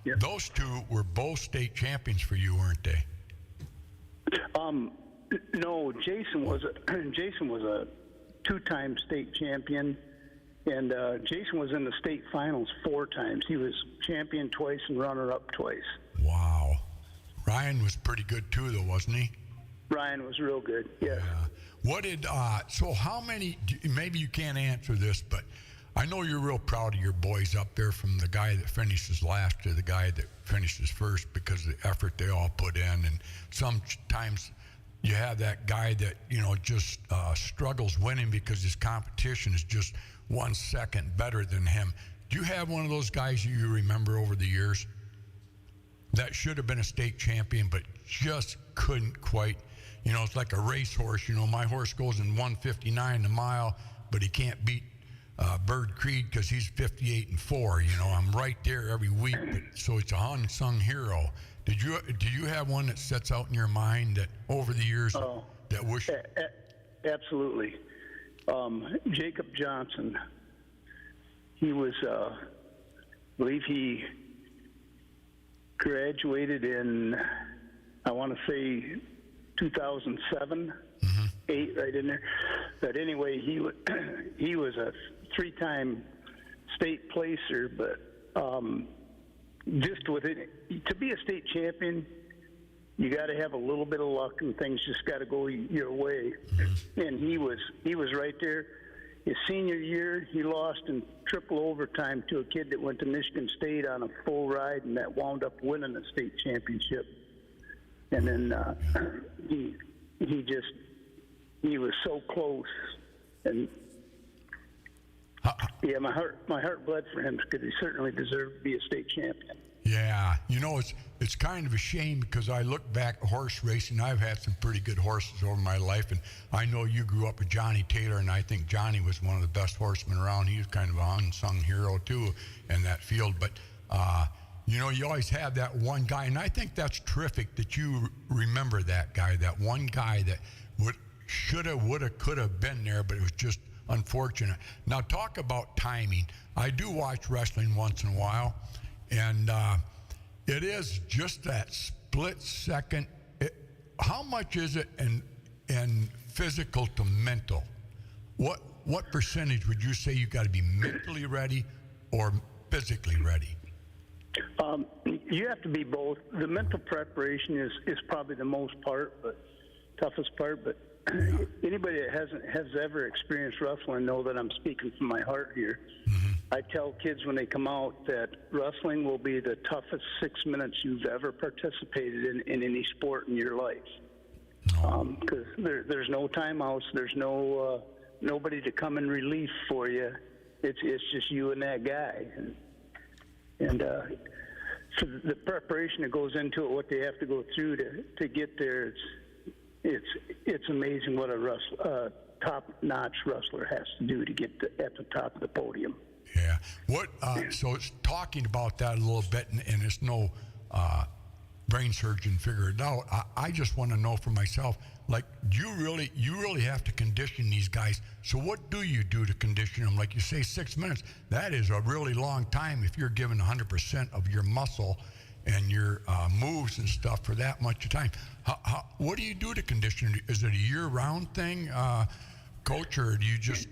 Yep. Those two were both state champions for you, weren't they? No, Jason was a two-time state champion, and Jason was in the state finals 4 times. He was champion twice and runner-up twice. Wow. Ryan was pretty good too, though, wasn't he? Ryan was real good, yeah. What did, so how many, maybe you can't answer this, but I know you're real proud of your boys up there, from the guy that finishes last to the guy that finishes first, because of the effort they all put in. And sometimes you have that guy that, just struggles winning because his competition is just 1 second better than him. Do you have one of those guys you remember over the years that should have been a state champion but just couldn't quite? It's like a racehorse. My horse goes in 1:59 a mile, but he can't beat Bird Creed because he's 58 and 4. I'm right there every week, so it's a unsung hero. Do you have one that sets out in your mind that over the years that wish? Absolutely. Jacob Johnson. He was, I believe he graduated in, I want to say 2007, 8, right in there. But anyway, he was a 3-time state placer, but just with it, to be a state champion, you got to have a little bit of luck, and things just got to go your way. And he was right there. His senior year, he lost in triple overtime to a kid that went to Michigan State on a full ride, and that wound up winning the state championship. And then he was so close, and yeah, my heart bled for him because he certainly deserved to be a state champion. Yeah, it's kind of a shame because I look back at horse racing. I've had some pretty good horses over my life, and I know you grew up with Johnny Taylor, and I think Johnny was one of the best horsemen around. He was kind of an unsung hero too in that field. But you always have that one guy, and I think that's terrific that you remember that guy, that one guy that shoulda, woulda, coulda been there, but it was just unfortunate. Now, talk about timing. I do watch wrestling once in a while, and it is just that split second. How much is it in physical to mental? What percentage would you say you got to be mentally ready or physically ready? You have to be both. The mental preparation is probably the toughest part, but anybody that has ever experienced wrestling know that I'm speaking from my heart here. I tell kids when they come out that wrestling will be the toughest 6 minutes you've ever participated in any sport in your life. Because there's no timeouts, there's nobody to come in relief for you. It's just you and that guy. And so the preparation that goes into it, what they have to go through to get there, it's amazing what a top-notch wrestler has to do to get at the top of the podium. Yeah. So it's talking about that a little bit, and it's no brain surgeon figure it out. I just want to know for myself, like, you really have to condition these guys. So what do you do to condition them? Like you say, 6 minutes. That is a really long time if you're given 100% of your muscle and your moves and stuff for that much time. What do you do to condition? Is it a year-round thing, Coach, or do you just,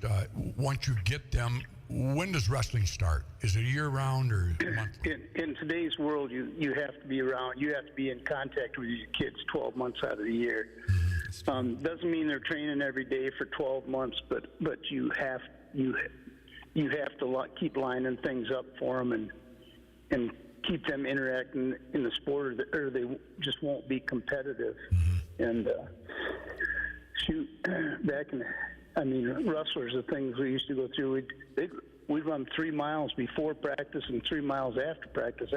once you get them, when does wrestling start? Is it year-round or monthly? In today's world, you have to be around. You have to be in contact with your kids 12 months out of the year. Doesn't mean they're training every day for 12 months, but you have to keep lining things up for them and keep them interacting in the sport, or they just won't be competitive. And wrestlers, the things we used to go through, we'd run 3 miles before practice and 3 miles after practice.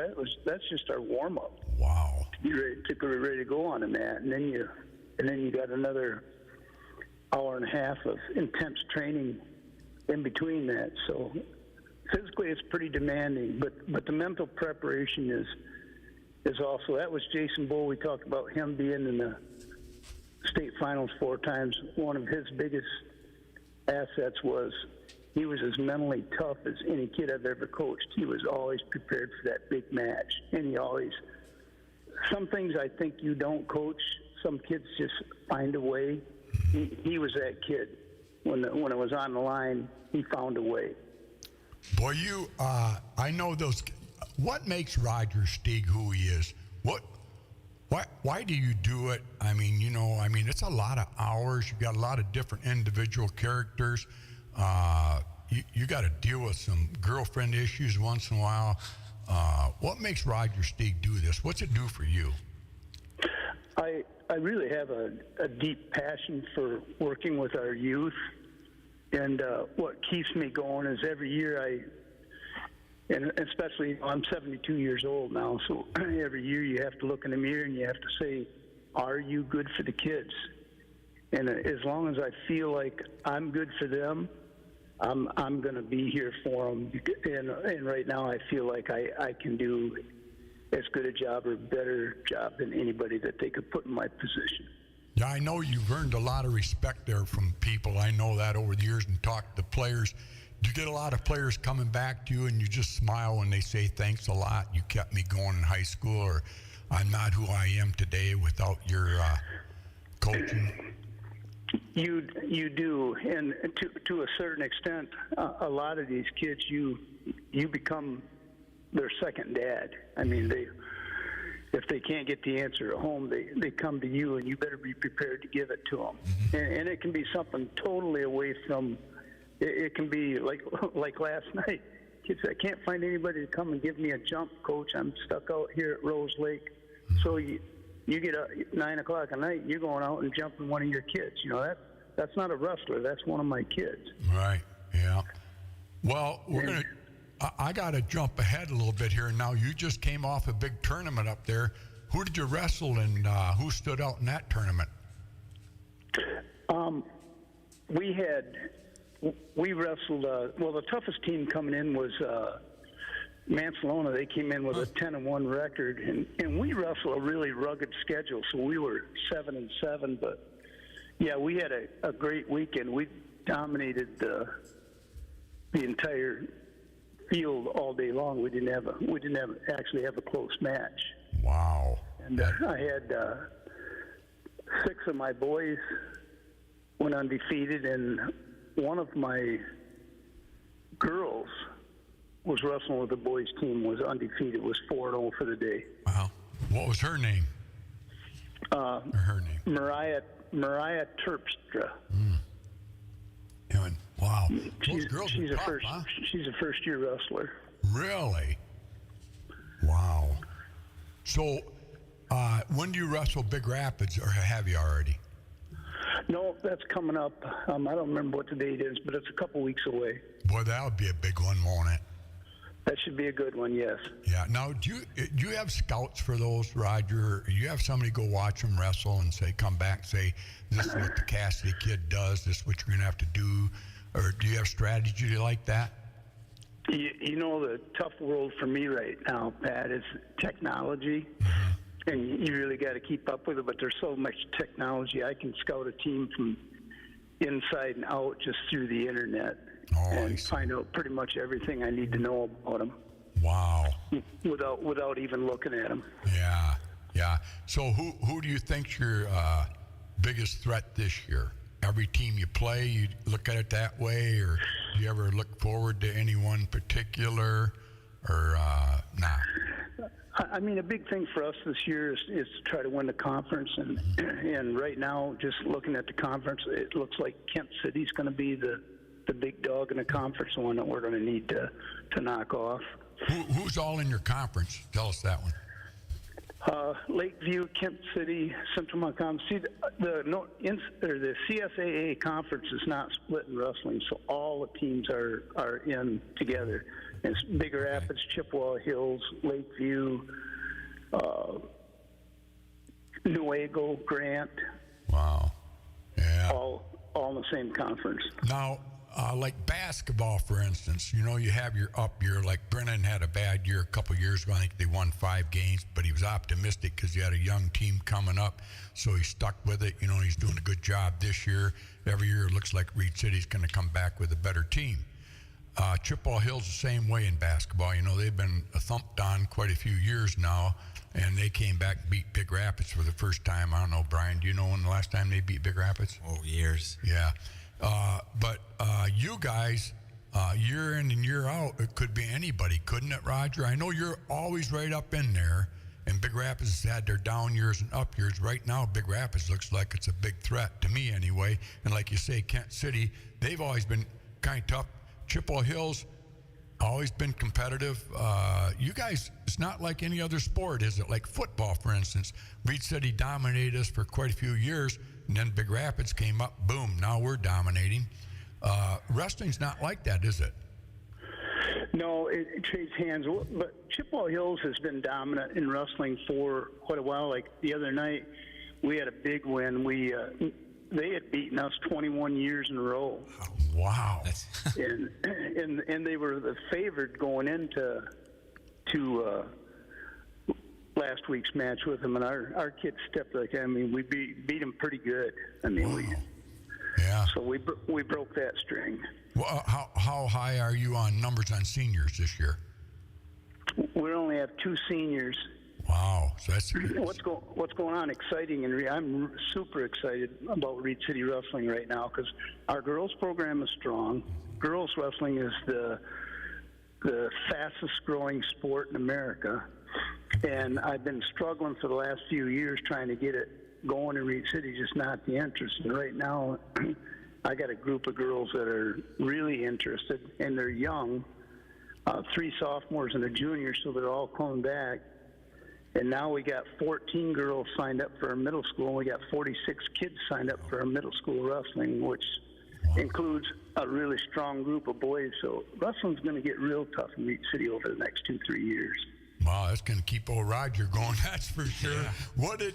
That's just our warm up. Wow. You're ready to go on the mat, and then you got another hour and a half of intense training in between that. So physically, it's pretty demanding, but the mental preparation is also. That was Jason Bull. We talked about him being in the state finals 4 times. One of his biggest assets was he was as mentally tough as any kid I've ever coached. He was always prepared for that big match, and he always. Some things I think you don't coach. Some kids just find a way. He was that kid. When it was on the line, he found a way. Boy, I know those. What makes Roger Stieg who he is? Why do you do it? It's a lot of hours. You got a lot of different individual characters. You got to deal with some girlfriend issues once in a while. What makes Roger Stieg do this? What's it do for you? I really have a deep passion for working with our youth. And what keeps me going is every year and especially, I'm 72 years old now, so every year you have to look in the mirror and you have to say, are you good for the kids? And as long as I feel like I'm good for them, I'm going to be here for them. And right now I feel like I can do as good a job or better job than anybody that they could put in my position. Yeah, I know you've earned a lot of respect there from people. I know that over the years and talked to players. Do you get a lot of players coming back to you and you just smile when they say, thanks a lot, you kept me going in high school, or I'm not who I am today without your coaching? You do, and to a certain extent, a lot of these kids, you become their second dad. I mean, if they can't get the answer at home, they come to you, and you better be prepared to give it to them. And it can be something totally away from. It can be like last night. Kids, I can't find anybody to come and give me a jump, Coach. I'm stuck out here at Rose Lake. So you get up at 9 o'clock at night, you're going out and jumping one of your kids. You know, that's not a wrestler. That's one of my kids. Right, yeah. Well, I got to jump ahead a little bit here. Now, you just came off a big tournament up there. Who did you wrestle, and who stood out in that tournament? We wrestled, the toughest team coming in was Mansalona. They came in with a 10-1 record, and we wrestled a really rugged schedule, so we were 7-7. But yeah, we had a great weekend. We dominated the entire field all day long. We didn't actually have a close match. Wow. And I had 6 of my boys went undefeated, and one of my girls was wrestling with the boys' team, was undefeated, was 4-0 for the day. Wow. What was her name? Her name? Mariah Terpstra. Wow. Those girls she's are a tough, huh? She's a first-year wrestler. Really? Wow. So, when do you wrestle Big Rapids, or have you already? No, that's coming up. I don't remember what the date is, but it's a couple weeks away. Boy, that would be a big one, won't it? That should be a good one, yes. Yeah. Now, do you have scouts for those, Roger? You have somebody go watch them wrestle and come back, say, this is what the Cassidy kid does, this is what you're going to have to do? Or do you have strategy like that? You know, the tough world for me right now, Pat, is technology. and you really got to keep up with it. But there's so much technology. I can scout a team from inside and out just through the internet and find out pretty much everything I need to know about them. Wow. Without even looking at them. Yeah, yeah. So who do you think's your biggest threat this year? Every team you play, you look at it that way, or do you ever look forward to anyone particular, or nah? I mean, a big thing for us this year is to try to win the conference, and right now, just looking at the conference, it looks like Kent City's going to be the big dog in the conference, the one that we're going to need to knock off. Who's all in your conference? Tell us that one. Lakeview, Kent City, Central Montgomery. See, the CSAA conference is not split in wrestling, so all the teams are in together. It's Big Rapids, Chippewa Hills, Lakeview, Newaygo, Grant. Wow. Yeah. All in the same conference. Now, like basketball, for instance, you know, you have your up year. Like Brennan had a bad year a couple years ago. I think they won 5 games, but he was optimistic because he had a young team coming up, so he stuck with it. You know, he's doing a good job this year. Every year it looks like Reed City's going to come back with a better team. Chippewa Hill's the same way in basketball. You know, they've been thumped on quite a few years now, and they came back and beat Big Rapids for the first time. I don't know, Brian, do you know when the last time they beat Big Rapids? Oh, years. Yeah. But you guys, year in and year out, it could be anybody, couldn't it, Roger? I know you're always right up in there, and Big Rapids has had their down years and up years. Right now, Big Rapids looks like it's a big threat, to me anyway. And like you say, Kent City, they've always been kind of tough. Chippewa Hills, always been competitive. You guys, it's not like any other sport, is it? Like football, for instance. Reed City dominated us for quite a few years, and then Big Rapids came up, boom, now we're dominating. Wrestling's not like that, is it? No, it trades hands. But Chippewa Hills has been dominant in wrestling for quite a while. Like the other night, we had a big win. They had beaten us 21 years in a row. Oh, wow. and they were the favored going into last week's match with them, and our kids stepped like, I mean, we beat them pretty good. I mean, yeah. So we broke that string. Well, how high are you on numbers on seniors this year? We only have 2 seniors. Wow, so that's what's going on. Exciting, and I'm super excited about Reed City Wrestling right now because our girls program is strong. Girls wrestling is the fastest growing sport in America, and I've been struggling for the last few years trying to get it going in Reed City, just not the interest. And right now, I got a group of girls that are really interested, and they're young, 3 sophomores and a junior, so they're all coming back. And now we got 14 girls signed up for our middle school, and we got 46 kids signed up for our middle school wrestling, which includes a really strong group of boys. So wrestling's going to get real tough in Reed City over the next 2-3 years. Wow, that's going to keep old Roger going, that's for sure. Yeah. What did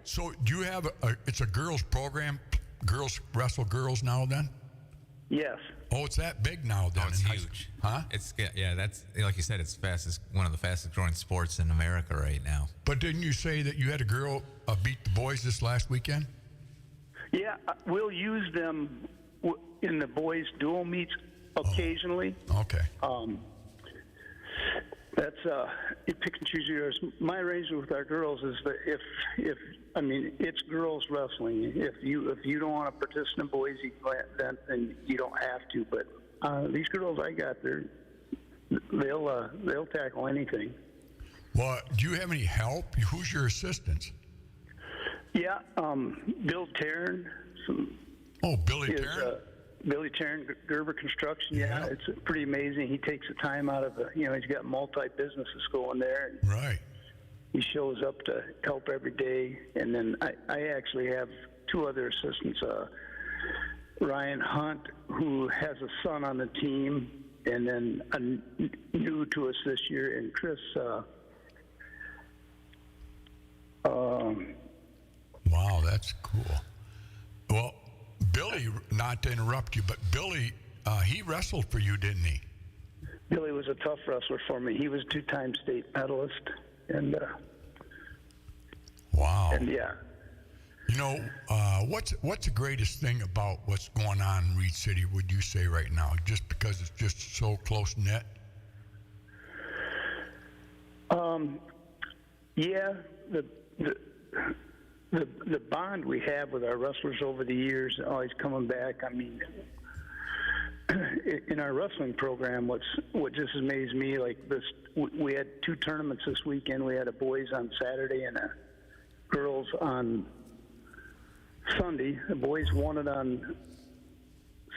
so do you have it's a girls program? Girls wrestle girls now then? Yes. Oh, it's that big now then. Oh, it's huge. Huh? It's that's like you said, it's one of the fastest growing sports in America right now. But didn't you say that you had a girl beat the boys this last weekend? Yeah, we'll use them in the boys' dual meets occasionally. Okay. That's you pick and choose yours. My arrangement with our girls is that if I mean it's girls wrestling. If you don't want to participate in boys' event, then you don't have to. But these girls I got, they'll tackle anything. Well, do you have any help? Who's your assistants? Yeah, Bill Taryn. Billy Taryn. Billy Taryn, Gerber Construction. Yeah, it's pretty amazing. He takes the time out of he's got multi-businesses going there. And right. He shows up to help every day. And then I actually have 2 other assistants. Ryan Hunt, who has a son on the team, and then new to us this year, and Chris. Wow, that's cool. Well, Billy, not to interrupt you, but Billy, he wrestled for you, didn't he? Billy was a tough wrestler for me. He was 2-time state medalist, and Wow. And yeah, You know, what's the greatest thing about what's going on in Reed City, would you say right now? Just because it's just so close-knit? yeah, the bond we have with our wrestlers over the years, always coming back. I mean, in our wrestling program, what just amazed me, like this, we had 2 tournaments this weekend. We had a boys on Saturday and a girls on Sunday. The boys won it on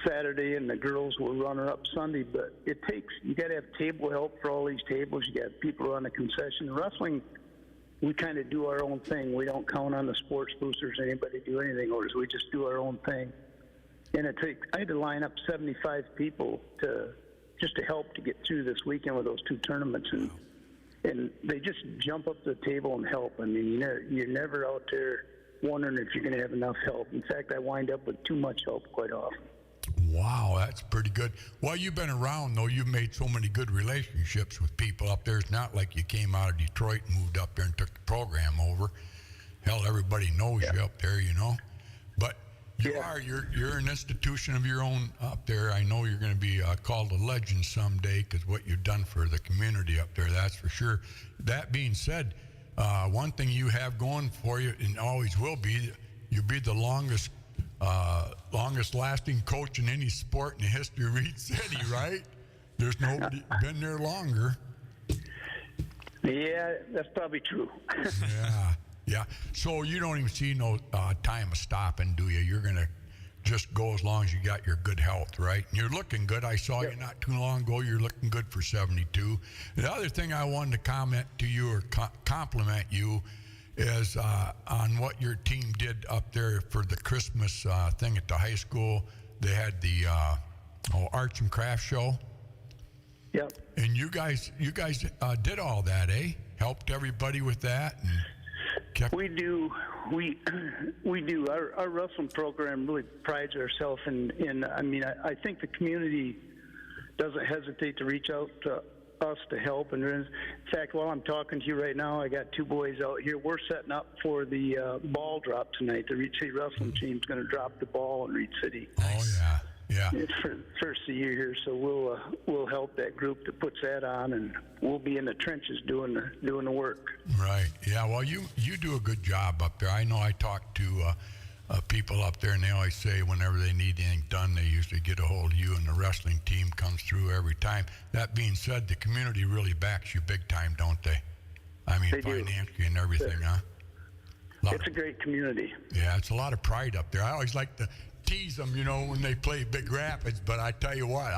Saturday, and the girls were runner-up Sunday. But you got to have table help for all these tables. You got people run the concession. Wrestling, we kind of do our own thing. We don't count on the sports boosters or anybody to do anything, or we just do our own thing. And I had to line up 75 people just to help to get through this weekend with those 2 tournaments, and they just jump up to the table and help. I mean, you're never out there wondering if you're going to have enough help. In fact, I wind up with too much help quite often. Wow, that's pretty good. While you've been around, though, you've made so many good relationships with people up there. It's not like you came out of Detroit and moved up there and took the program over. Hell, everybody knows you up there, you know. But you're an institution of your own up there. I know you're going to be called a legend someday because what you've done for the community up there, that's for sure. That being said, one thing you have going for you, and always will be, you'll be the longest lasting coach in any sport in the history of Reed City, right? There's nobody been there longer. Yeah, that's probably true. Yeah. So you don't even see no time of stopping, do you? You're going to just go as long as you got your good health, right? And you're looking good. I saw you not too long ago. You're looking good for 72. The other thing I wanted to comment to you or compliment you is on what your team did up there for the Christmas thing at the high school. They had the arts and crafts show. Yep. And you guys did all that, eh? Helped everybody with that. And we do. Our wrestling program really prides ourselves in. I mean, I think the community doesn't hesitate to reach out to us to help. And in fact, while I'm talking to you right now, I got 2 boys out here. We're setting up for the ball drop tonight. The Reed City wrestling team's going to drop the ball in Reed City. Oh yeah. It's for first of the year here, so we'll help that group that puts that on, and we'll be in the trenches doing the work. Right. Yeah. Well, you do a good job up there. I know. I talk to people up there, and they always say whenever they need anything done, they usually get a hold of you, and the wrestling team comes through every time. That being said, the community really backs you big time, don't they? I mean, financially and everything, huh? It's a great community. Yeah, it's a lot of pride up there. I always like to tease them, you know, when they play Big Rapids, but I tell you what,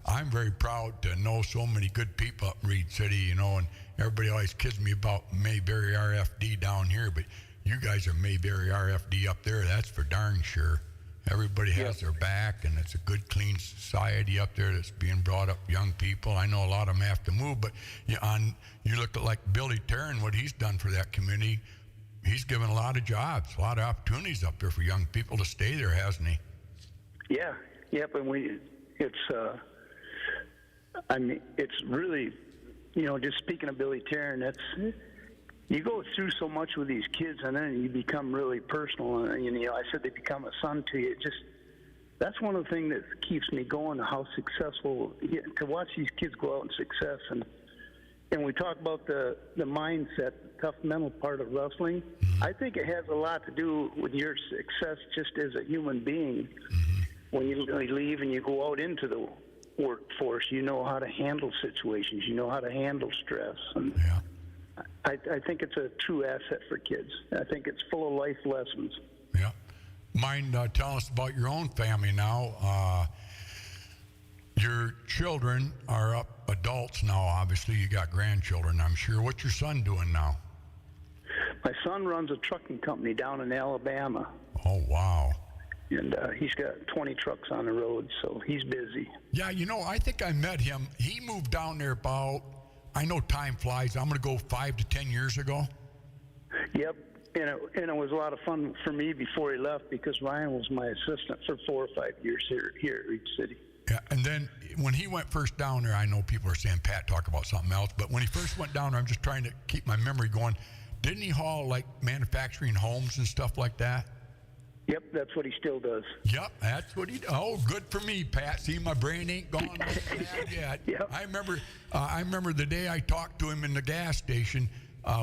I'm very proud to know so many good people up in Reed City, you know, and everybody always kids me about Mayberry RFD down here, but you guys are Mayberry RFD up there, that's for darn sure. Everybody has their back, and it's a good, clean society up there that's being brought up young people. I know a lot of them have to move, but you look at like Billy Tarrin, what he's done for that community. He's given a lot of jobs, a lot of opportunities up there for young people to stay there, hasn't he? Yeah, yep, and it's really, you know, just speaking of Billy Tarrin, you go through so much with these kids, and then you become really personal, and, you know, I said they become a son to you. That's one of the things that keeps me going, how successful, to watch these kids go out in success, and we talk about the mindset, the tough mental part of wrestling. I think it has a lot to do with your success just as a human being. When you leave and you go out into the workforce, you know how to handle situations, you know how to handle stress. And I think it's a true asset for kids. I think it's full of life lessons. Yeah. Mind telling us about your own family now? Your children are up adults now, obviously. You got grandchildren, I'm sure. What's your son doing now? My son runs a trucking company down in Alabama. Oh, wow. And he's got 20 trucks on the road, so he's busy. Yeah, you know, I think I met him. He moved down there about, I know time flies, I'm going to go 5 to 10 years ago. Yep. And it was a lot of fun for me before he left, because Ryan was my assistant for 4 or 5 years here at Reed City. Yeah, and then when he went first down there, I know people are saying, Pat, talk about something else, but when he first went down there, I'm just trying to keep my memory going. didn't he haul like manufacturing homes and stuff like that? Yep, that's what he still does. Yep, that's what he. Oh, good for me, Pat. See, my brain ain't gone bad yet. Yep. I remember the day I talked to him in the gas station.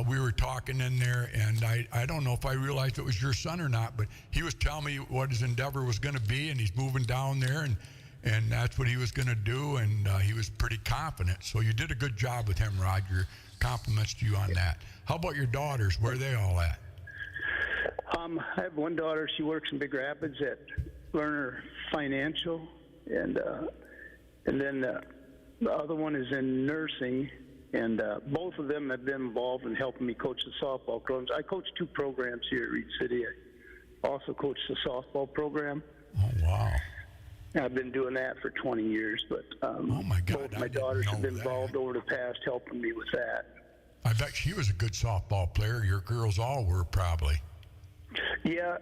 We were talking in there, and I don't know if I realized it was your son or not, but he was telling me what his endeavor was going to be, and he's moving down there, and that's what he was going to do, and he was pretty confident. So you did a good job with him, Roger. Compliments to you on that. How about your daughters? Where are they all at? I have one daughter. She works in Big Rapids at Lerner Financial, and then the other one is in nursing. And both of them have been involved in helping me coach the softball programs. I coach 2 programs here at Reed City. I also coach the softball program. Oh, wow. I've been doing that for 20 years, but oh my God, both my daughters have been involved over the past helping me with that. I bet she was a good softball player. Your girls all were probably. Yeah,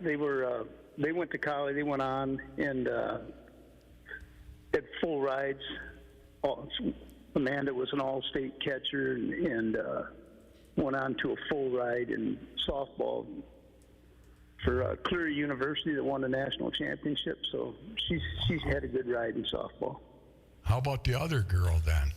they were. They went to college. They went on and had full rides. Amanda was an all-state catcher and went on to a full ride in softball for Curries University that won the national championship. So she's had a good ride in softball. How about the other girl then?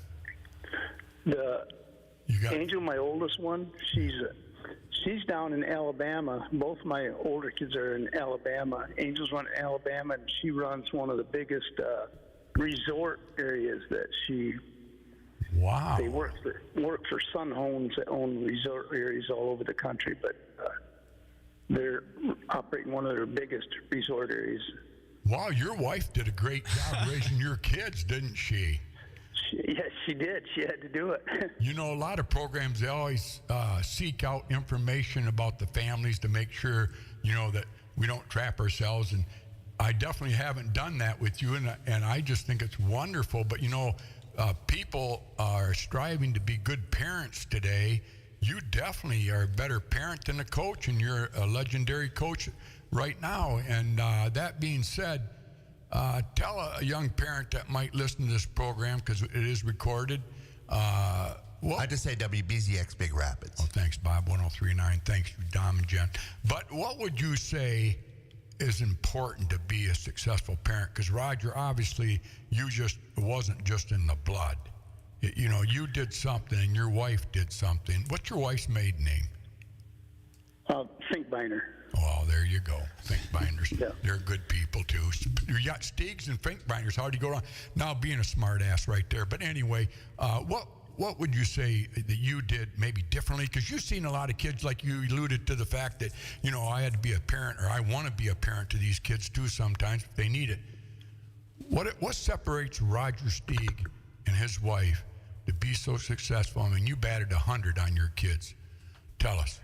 Angel, my oldest one, she's down in Alabama. Both my older kids are in Alabama. Angel's run in Alabama, and she runs one of the biggest resort areas that she. Wow. They work for Sun Homes that own resort areas all over the country, but they're operating one of their biggest resort areas. Wow, your wife did a great job raising your kids, didn't she? Yes, she did. She had to do it. You know, a lot of programs, they always seek out information about the families to make sure, you know, that we don't trap ourselves. And I definitely haven't done that with you, and I just think it's wonderful. But, you know, people are striving to be good parents today. You definitely are a better parent than a coach, and you're a legendary coach right now. And that being said, tell a young parent that might listen to this program, because it is recorded. I just say WBZX Big Rapids. Oh, thanks, Bob. 103.9. Thanks, Dom and Jen. But what would you say is important to be a successful parent? Because, Roger, obviously, it wasn't just in the blood. You know, you did something, and your wife did something. What's your wife's maiden name? Finkbeiner. Oh, there you go. Finkbinders. Yeah. They're good people, too. You got Stiegs and Finkbinders. How do you go wrong? Now, being a smart ass right there. But anyway, what would you say that you did maybe differently? Because you've seen a lot of kids, like you alluded to the fact that, you know, I had to be a parent, or I want to be a parent to these kids, too, sometimes if they need it. What separates Roger Stieg and his wife to be so successful? I mean, you batted 100 on your kids. Tell us.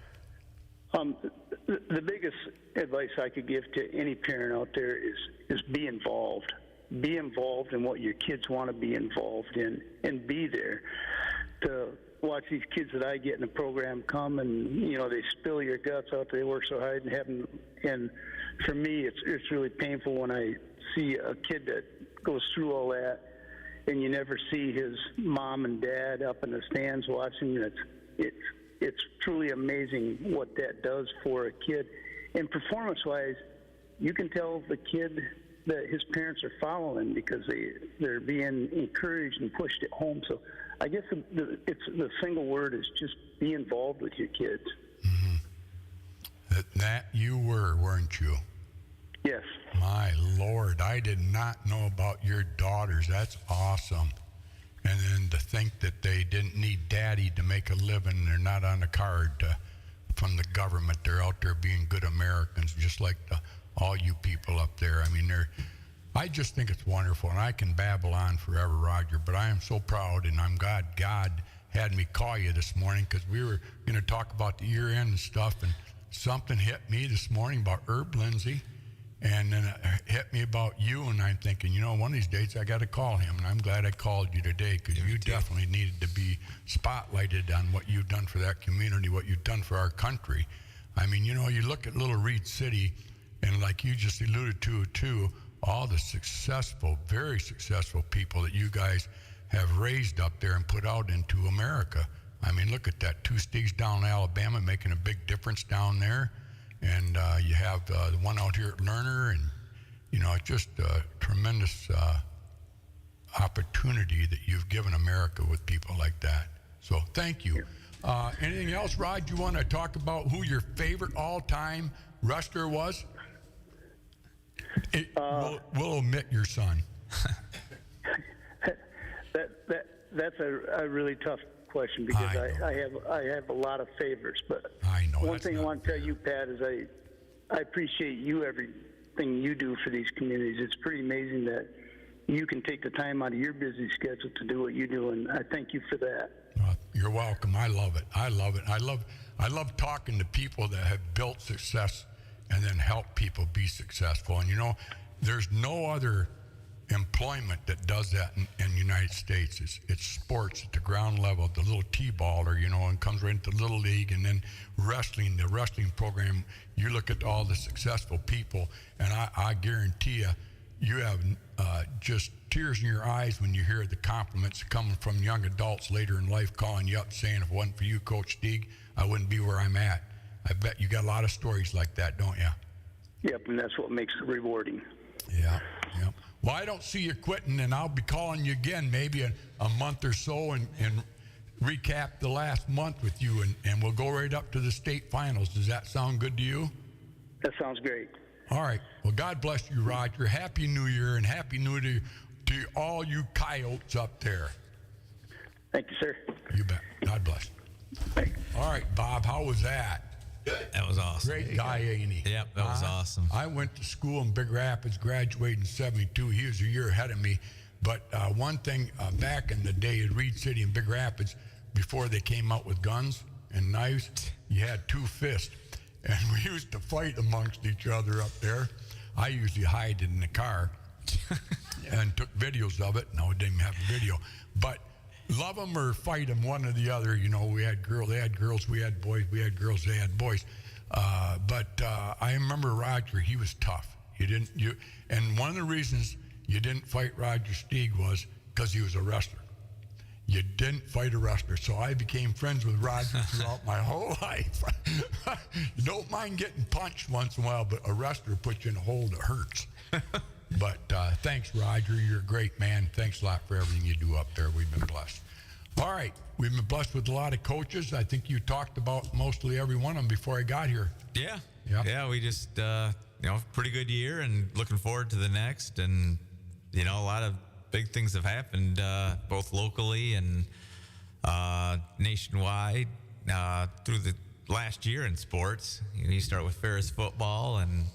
The biggest advice I could give to any parent out there is be involved. Be involved in what your kids want to be involved in, and be there. To watch these kids that I get in the program come, and you know, they spill your guts out. They work so hard and for me, it's really painful when I see a kid that goes through all that, and you never see his mom and dad up in the stands watching. It's truly amazing what that does for a kid. And performance-wise, you can tell the kid that his parents are following, because they're being encouraged and pushed at home. So I guess the single word is just be involved with your kids. Mm-hmm. That you were, weren't you? Yes. My Lord, I did not know about your daughters. That's awesome. And then to think that they didn't need daddy to make a living, they're not on the card from the government. They're out there being good Americans, just like all you people up there. I mean, I just think it's wonderful, and I can babble on forever, Roger, but I am so proud, and I'm glad God had me call you this morning, because we were going to talk about the year end and stuff, and something hit me this morning about Herb Lindsay. And then it hit me about you, and I'm thinking, you know, one of these days I got to call him. And I'm glad I called you today, because you definitely needed to be spotlighted on what you've done for that community, what you've done for our country. I mean, you know, you look at little Reed City, and like you just alluded to, too, all the successful, very successful people that you guys have raised up there and put out into America. I mean, look at that. 2 Steaks down in Alabama making a big difference down there. And you have the one out here at Lerner. And, you know, it's just a tremendous opportunity that you've given America with people like that. So thank you. Anything else, Rod, you want to talk about who your favorite all-time wrestler was? We'll omit your son. That's a really tough question because I have a lot of favorites. But I know. One thing I want to tell you, Pat, is I appreciate you everything you do for these communities. It's pretty amazing that you can take the time out of your busy schedule to do what you do, and I thank you for that. You're welcome. I love it. I love talking to people that have built success and then help people be successful. And you know, there's no other employment that does that in the United States. It's sports at the ground level, the little T-baller, you know, and comes right into Little League, and then wrestling, the wrestling program. You look at all the successful people, and I guarantee you have just tears in your eyes when you hear the compliments coming from young adults later in life calling you up saying, if it wasn't for you, Coach Stieg, I wouldn't be where I'm at. I bet you got a lot of stories like that, don't you? Yep, and that's what makes it rewarding. Yeah. Well, I don't see you quitting, and I'll be calling you again maybe a month or so and recap the last month with you, and we'll go right up to the state finals. Does that sound good to you? That sounds great. All right. Well, God bless you, Roger. Happy New Year, and Happy New Year to all you coyotes up there. Thank you, sir. You bet. God bless. Thanks. All right, Bob, how was that? Good. That was awesome. Great guy, ain't he? Yep, that was awesome. I went to school in Big Rapids, graduated in 72. He was a year ahead of me. But one thing, back in the day at Reed City and Big Rapids, before they came out with guns and knives, you had 2 fists. And we used to fight amongst each other up there. I usually hid in the car and took videos of it. No, it didn't have a video. But love them or fight them, one or the other. You know, we had girls, they had girls, we had boys, we had girls, they had boys. But I remember Roger, he was tough. And one of the reasons you didn't fight Roger Stieg was because he was a wrestler. You didn't fight a wrestler. So I became friends with Roger throughout my whole life. You don't mind getting punched once in a while, but a wrestler puts you in a hole that hurts. But thanks, Roger. You're a great man. Thanks a lot for everything you do up there. We've been blessed. All right. We've been blessed with a lot of coaches. I think you talked about mostly every one of them before I got here. Yeah. Yep. Yeah, we just, pretty good year and looking forward to the next. And, a lot of big things have happened, both locally and nationwide through the last year in sports. You start with Ferris football and,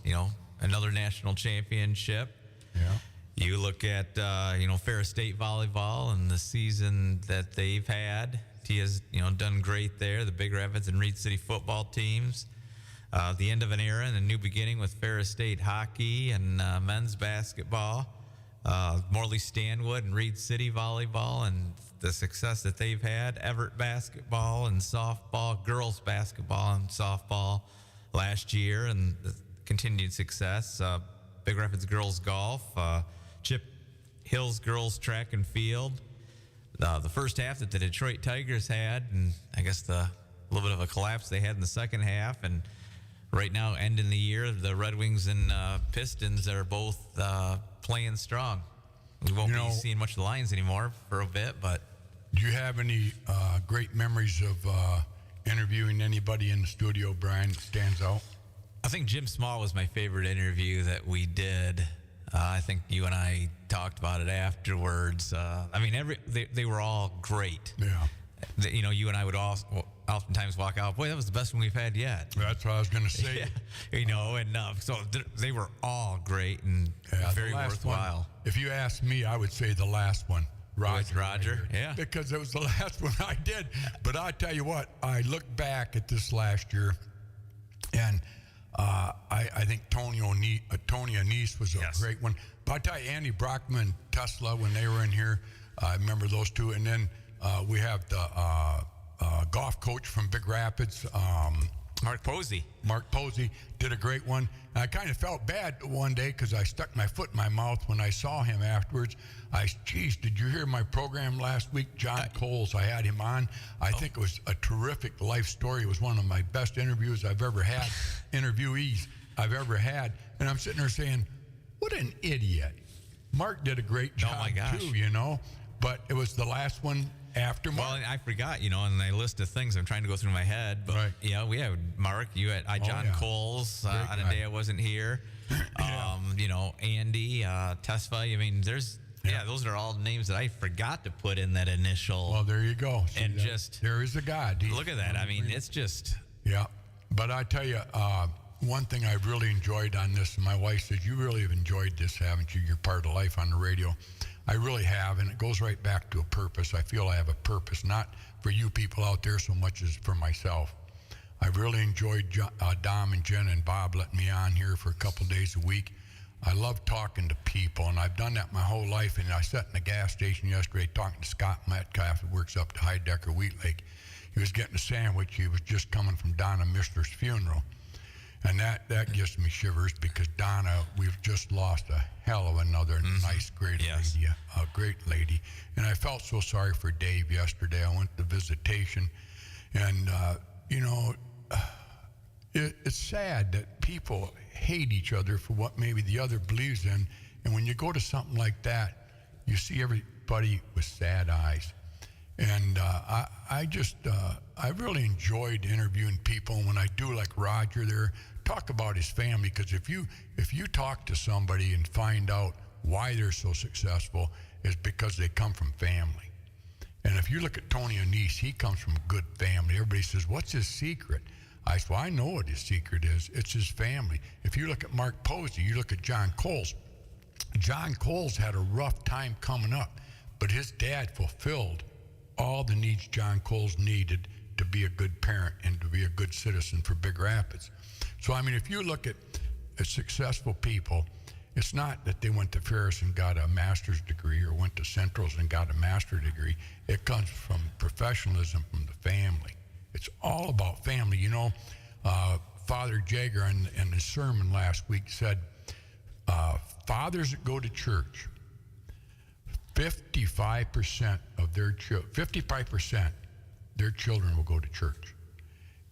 another national championship. Yeah. You look at, Ferris State volleyball and the season that they've had. He has, done great there. The Big Rapids and Reed City football teams. The end of an era and a new beginning with Ferris State hockey and men's basketball. Morley Stanwood and Reed City volleyball and the success that they've had. Everett basketball and softball, girls basketball and softball last year, and the continued success. Big Rapids girls golf, Chip Hills girls track and field. The first half that the Detroit Tigers had, and I guess the little bit of a collapse they had in the second half, and right now ending the year, the Red Wings and Pistons are both playing strong. We won't be seeing much of the Lions anymore for a bit, but. Do you have any great memories of interviewing anybody in the studio, Brian, that stands out? I think Jim Small was my favorite interview that we did. I think you and I talked about it afterwards. They were all great. Yeah. You and I would oftentimes walk out, boy, that was the best one we've had yet. That's what I was going to say. Yeah. So they were all great and very worthwhile. One, if you ask me, I would say the last one. Roger, yeah. Because it was the last one I did. But I tell you what, I look back at this last year, and I think Tony Anise was a great one. But I tell you, Andy Brockman and Tesla, when they were in here, I remember those two. And then we have the golf coach from Big Rapids, Mark Posey. Mark Posey did a great one. And I kind of felt bad one day because I stuck my foot in my mouth when I saw him afterwards. Geez, did you hear my program last week? John Coles, I had him on. I think it was a terrific life story. It was one of my best interviews I've ever had, interviewees I've ever had. And I'm sitting there saying, what an idiot. Mark did a great job, too, you know. But it was the last one after Mark. Well, I forgot, you know, on my list of things I'm trying to go through my head. But, Right. you know, we had Mark, you had John Coles on a day I wasn't here. You know, Andy, Tesfa. I mean, those are all names that I forgot to put in that initial. Well, there you go. See, and just there is a God. Look at that. I mean, it's just. Yeah. But I tell you, one thing I've really enjoyed on this, and my wife says, you really have enjoyed this, haven't you? You're part of life on the radio. I really have, and it goes right back to a purpose. I feel I have a purpose, not for you people out there so much as for myself. I've really enjoyed Dom and Jen and Bob letting me on here for a couple days a week. I love talking to people, and I've done that my whole life. And I sat in a gas station yesterday talking to Scott Metcalf, who works up to Heidecker Wheat Lake. He was getting a sandwich. He was just coming from Donna Mishler's funeral. And that gives me shivers because Donna, we've just lost a hell of another nice, great lady, a great lady. And I felt so sorry for Dave yesterday. I went to visitation, and, you know, it's sad that people hate each other for what maybe the other believes in. And when you go to something like that, you see everybody with sad eyes. And I really enjoyed interviewing people. And when I do, like Roger there, talk about his family, because if you talk to somebody and find out why they're so successful, it's because they come from family. And if you look at Tony Anise, he comes from a good family. Everybody says, what's his secret? I said, well, I know what his secret is. It's his family. If you look at Mark Posey, you look at John Coles. John Coles had a rough time coming up, but his dad fulfilled all the needs John Coles needed to be a good parent and to be a good citizen for Big Rapids. So, I mean, if you look at successful people, it's not that they went to Ferris and got a master's degree or went to Central's and got a master's degree. It comes from professionalism from the family. It's all about family. You know, Father Jagger in his sermon last week said, fathers that go to church, 55% of their 55% their children will go to church.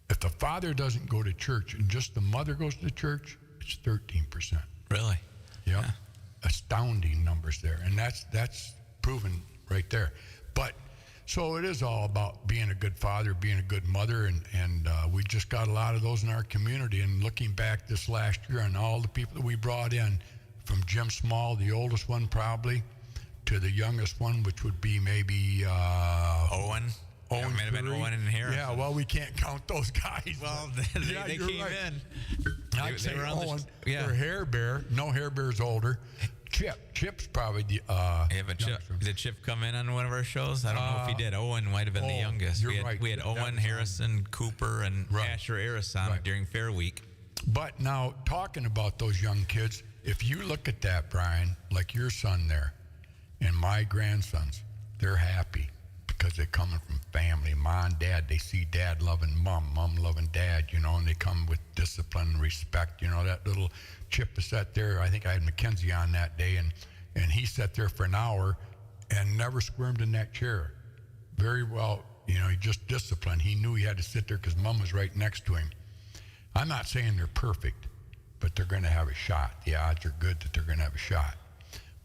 If the father doesn't go to church and just the mother goes to church, it's 13%. Really? Yep. Yeah. Astounding numbers there. And that's proven right there. But so it is all about being a good father, being a good mother, and we just got a lot of those in our community. And looking back this last year on all the people that we brought in, from Jim Small, the oldest one probably, to the youngest one, which would be maybe Owen. Might have been Owen and Harris. Yeah, well, we can't count those guys. Well, they came right. in. I'd say Owen yeah. or Hair Bear. No, Hair Bear's older. Chip's probably the but did Chip come in on one of our shows? I don't know if he did. Owen might have been the youngest. You're right. We had Owen, Harrison, Cooper, and Asher Aris on during Fair Week. But now, talking about those young kids, if you look at that, Brian, like your son there, and my grandsons, they're happy because they're coming from family. Mom and dad, they see dad loving mom loving dad, you know, and they come with discipline and respect. You know, that little Chip sat there. I think I had Mackenzie on that day, and he sat there for an hour and never squirmed in that chair. Very well, you know, he just disciplined. He knew he had to sit there because mom was right next to him. I'm not saying they're perfect, but they're going to have a shot. The odds are good that they're going to have a shot.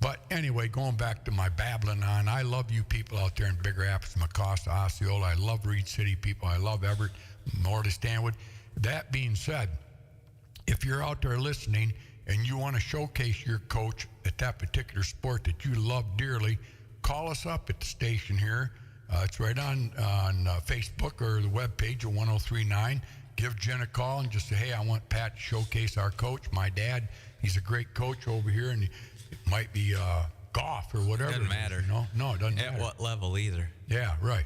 But anyway, going back to my babbling on, I love you people out there in Big Rapids, Mecosta, Osceola. I love Reed City people. I love Everett, North Stanwood. That being said, if you're out there listening and you want to showcase your coach at that particular sport that you love dearly, call us up at the station here. It's right on Facebook or the webpage of 1039. Give Jen a call and just say, hey, I want Pat to showcase our coach. My dad, he's a great coach over here, and it might be golf or whatever. Doesn't matter. You know? No, it doesn't matter. At what level either. Yeah, right.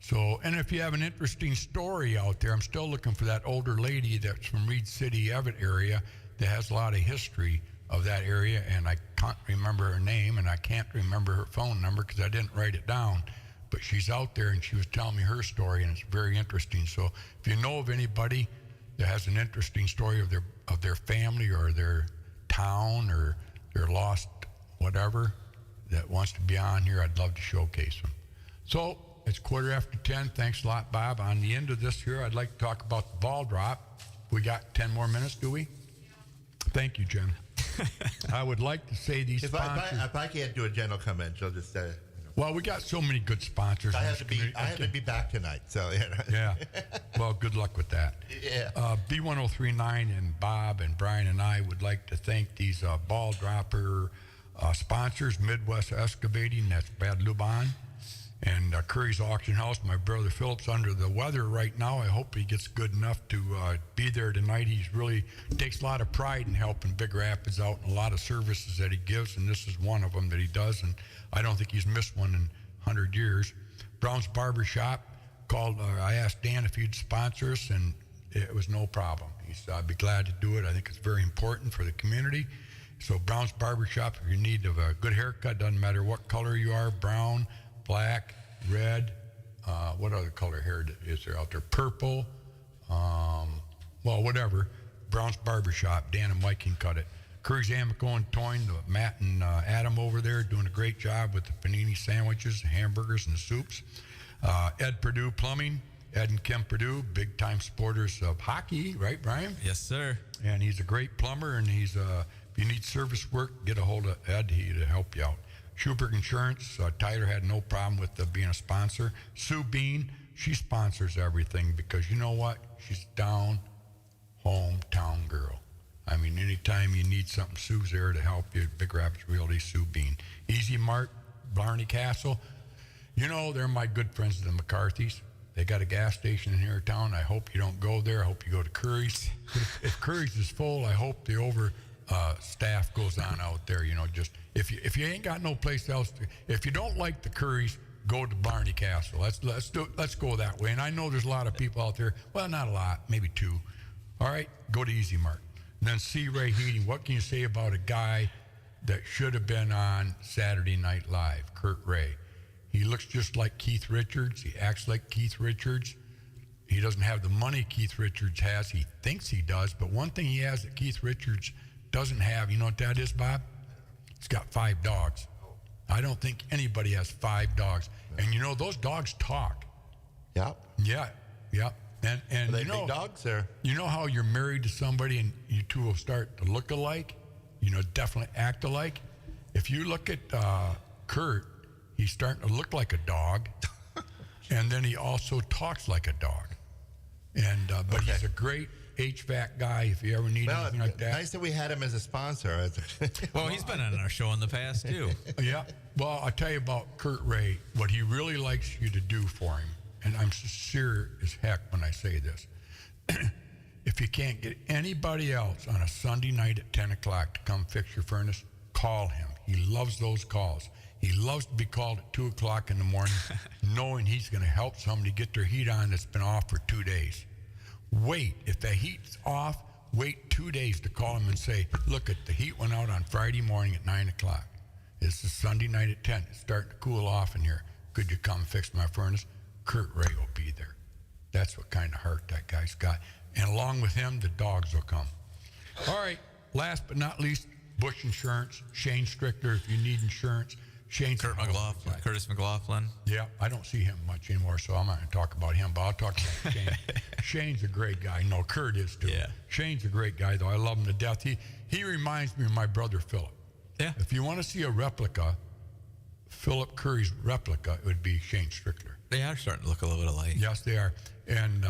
So, and if you have an interesting story out there, I'm still looking for that older lady that's from Reed City, Everett area that has a lot of history of that area, and I can't remember her name, and I can't remember her phone number because I didn't write it down. but she's out there and she was telling me her story, and it's very interesting. So if you know of anybody that has an interesting story of their family or their town or their lost whatever that wants to be on here, I'd love to showcase them. So it's 10:15. Thanks a lot, Bob. On the end of this here, I'd like to talk about the ball drop. We got 10 more minutes, do we? Thank you, Jen. I would like to say these sponsors. If I can't do a general comment, she'll just say. Well, we got so many good sponsors. I have to be back tonight, so yeah. Well, good luck with that. Yeah. B1039 and Bob and Brian and I would like to thank these ball dropper sponsors: Midwest Excavating, that's Bad Luban, and Curries Auction House. My brother Philip's under the weather right now. I hope he gets good enough to be there tonight. He's really takes a lot of pride in helping Big Rapids out and a lot of services that he gives, and this is one of them that he does, and I don't think he's missed one in 100 years. Brown's Barbershop called. I asked Dan if he'd sponsor us, and it was no problem. He said, I'd be glad to do it. I think it's very important for the community. So Brown's Barbershop, if you need a good haircut, doesn't matter what color you are, brown, black, red, what other color hair is there out there? Purple, well, whatever. Brown's Barbershop, Dan and Mike can cut it. Curry's Amico and Toyne, Matt and Adam over there doing a great job with the panini sandwiches, the hamburgers, and the soups. Ed Purdue Plumbing, Ed and Kim Purdue, big time supporters of hockey, right, Brian? Yes, sir. And he's a great plumber, and he's if you need service work, get a hold of Ed. He'd help you out. Schubert Insurance, Tyler had no problem with being a sponsor. Sue Bean, she sponsors everything because you know what? She's down hometown girl. I mean, anytime you need something, Sue's there to help you. Big Rapids Realty, Sue Bean. Easy Mart, Blarney Castle. You know, they're my good friends, the McCarthys. They got a gas station in here in town. I hope you don't go there. I hope you go to Curry's. If Curry's is full, I hope the staff goes on out there. You know, just if you ain't got no place else, if you don't like the Curry's, go to Blarney Castle. Let's go that way. And I know there's a lot of people out there. Well, not a lot, maybe two. All right, go to Easy Mart. And then C. Ray Heating. What can you say about a guy that should have been on Saturday Night Live? Kurt Ray. He looks just like Keith Richards. He acts like Keith Richards. He doesn't have the money Keith Richards has. He thinks he does. But one thing he has that Keith Richards doesn't have, you know what that is, Bob? He's got 5 dogs. I don't think anybody has 5 dogs. And you know, those dogs talk. Yep. Yeah. And Are they you know, big dogs or? You know how you're married to somebody and you two will start to look alike? You know, definitely act alike. If you look at Kurt, he's starting to look like a dog, and then he also talks like a dog. And but he's a great HVAC guy. If you ever need anything like that. Nice that we had him as a sponsor. Well, he's been on our show in the past too. Yeah. Well, I'll tell you about Kurt Ray. What he really likes you to do for him, and I'm sincere as heck when I say this. If you can't get anybody else on a Sunday night at 10 o'clock to come fix your furnace, call him. He loves those calls. He loves to be called at 2 o'clock in the morning, knowing he's going to help somebody get their heat on that's been off for 2 days. Wait. If the heat's off, wait 2 days to call him and say, look, the heat went out on Friday morning at 9 o'clock. It's a Sunday night at 10. It's starting to cool off in here. Could you come fix my furnace? Kurt Ray will be there. That's what kind of heart that guy's got. And along with him, the dogs will come. All right. Last but not least, Bush Insurance, Shane Strickler, if you need insurance. Curtis McLaughlin. Yeah, I don't see him much anymore, so I'm not going to talk about him, but I'll talk about Shane. Shane's a great guy. No, Kurt is too. Yeah. Shane's a great guy, though. I love him to death. He reminds me of my brother Philip. Yeah. If you want to see a replica, Philip Curry's replica, it would be Shane Strickler. They are starting to look a little bit alike. Yes, they are. And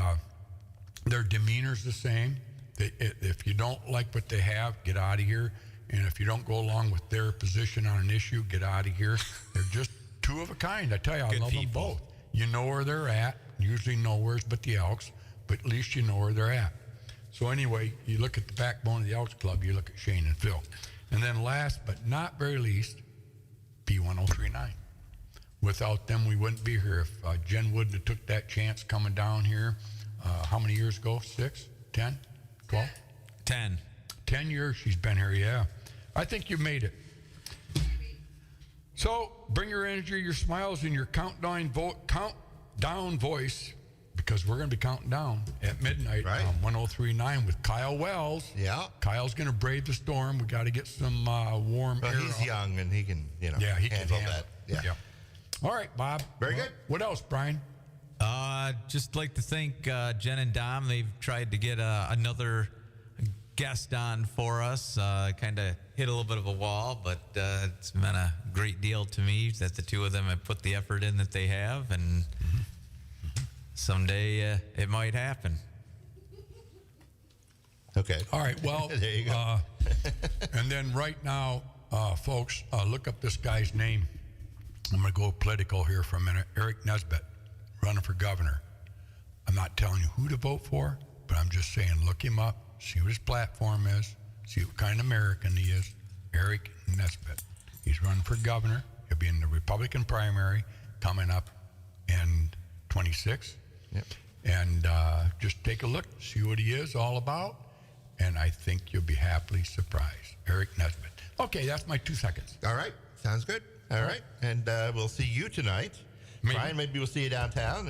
their demeanor's the same. If you don't like what they have, get out of here. And if you don't go along with their position on an issue, get out of here. They're just two of a kind. I tell you, I love them both. You know where they're at. Usually nowhere's but the Elks, but at least you know where they're at. So anyway, you look at the backbone of the Elks Club, you look at Shane and Phil. And then last but not very least, B1039. Without them, we wouldn't be here. If Jen wouldn't have took that chance coming down here, how many years ago? 6, 10, 12? 10. 10 years she's been here, yeah. I think you made it. So bring your energy, your smiles, and your countdown voice, because we're going to be counting down at midnight Right. on 103.9 with Kyle Wells. Yeah. Kyle's going to brave the storm. We got to get some warm Well, air. he's young and he can, he can handle that. Yeah. All right, Bob. Very good. What else, Brian? Just like to thank Jen and Dom. They've tried to get another guest on for us. Kind of hit a little bit of a wall, but it's been a great deal to me that the two of them have put the effort in that they have, and someday it might happen. Okay. All right, well, There you go. and then right now, folks, look up this guy's name. I'm going to go political here for a minute. Eric Nesbitt, running for governor. I'm not telling you who to vote for, but I'm just saying look him up, see what his platform is, see what kind of American he is. Eric Nesbitt. He's running for governor. He'll be in the Republican primary coming up in 26. Yep. And just take a look, see what he is all about, and I think you'll be happily surprised. Eric Nesbitt. Okay, that's my 2 seconds. All right. Sounds good. All right. And we'll see you tonight. Maybe. Brian, maybe we'll see you downtown.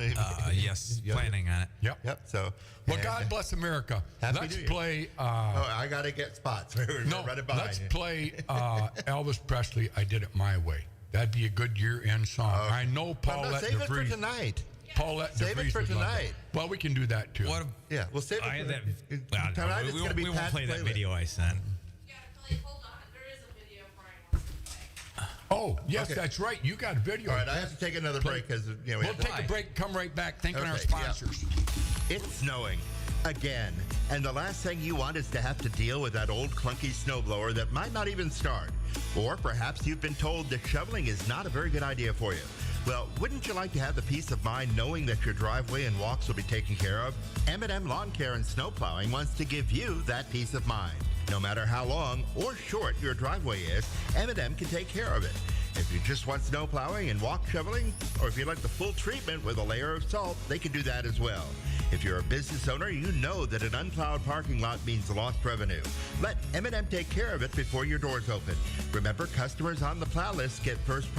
Yes, planning on it. Yep. Yep. So. Well, and, God bless America. Happy Let's New Year. play. Oh, I got to get spots. No, Right behind let's you. play Elvis Presley. I Did It My Way. That'd be a good year-end song. Okay. I know No, Paulette save it for DeVries. tonight. Paulette Save it DeVries for would love tonight. that. Well, we can do that too. What? Yeah, we'll save it I for that, tonight. It's going to be we won't Pat's play that playlist. video I sent. You gotta play. Hold on. There is a video Brian wants to play. Oh, yes, Okay. that's right. You got a video. All right, I have to take another break because we We'll have to- take a break. Come right back. Thanking our Okay, sponsors. It's snowing again, and the last thing you want is to have to deal with that old clunky snowblower that might not even start. Or perhaps you've been told that shoveling is not a very good idea for you. Well, wouldn't you like to have the peace of mind knowing that your driveway and walks will be taken care of? M&M Lawn Care and Snow Plowing wants to give you that peace of mind. No matter how long or short your driveway is, M&M can take care of it. If you just want snow plowing and walk shoveling, or if you'd like the full treatment with a layer of salt, they can do that as well. If you're a business owner, you know that an unplowed parking lot means lost revenue. Let M&M take care of it before your doors open. Remember, customers on the plow list get first priority.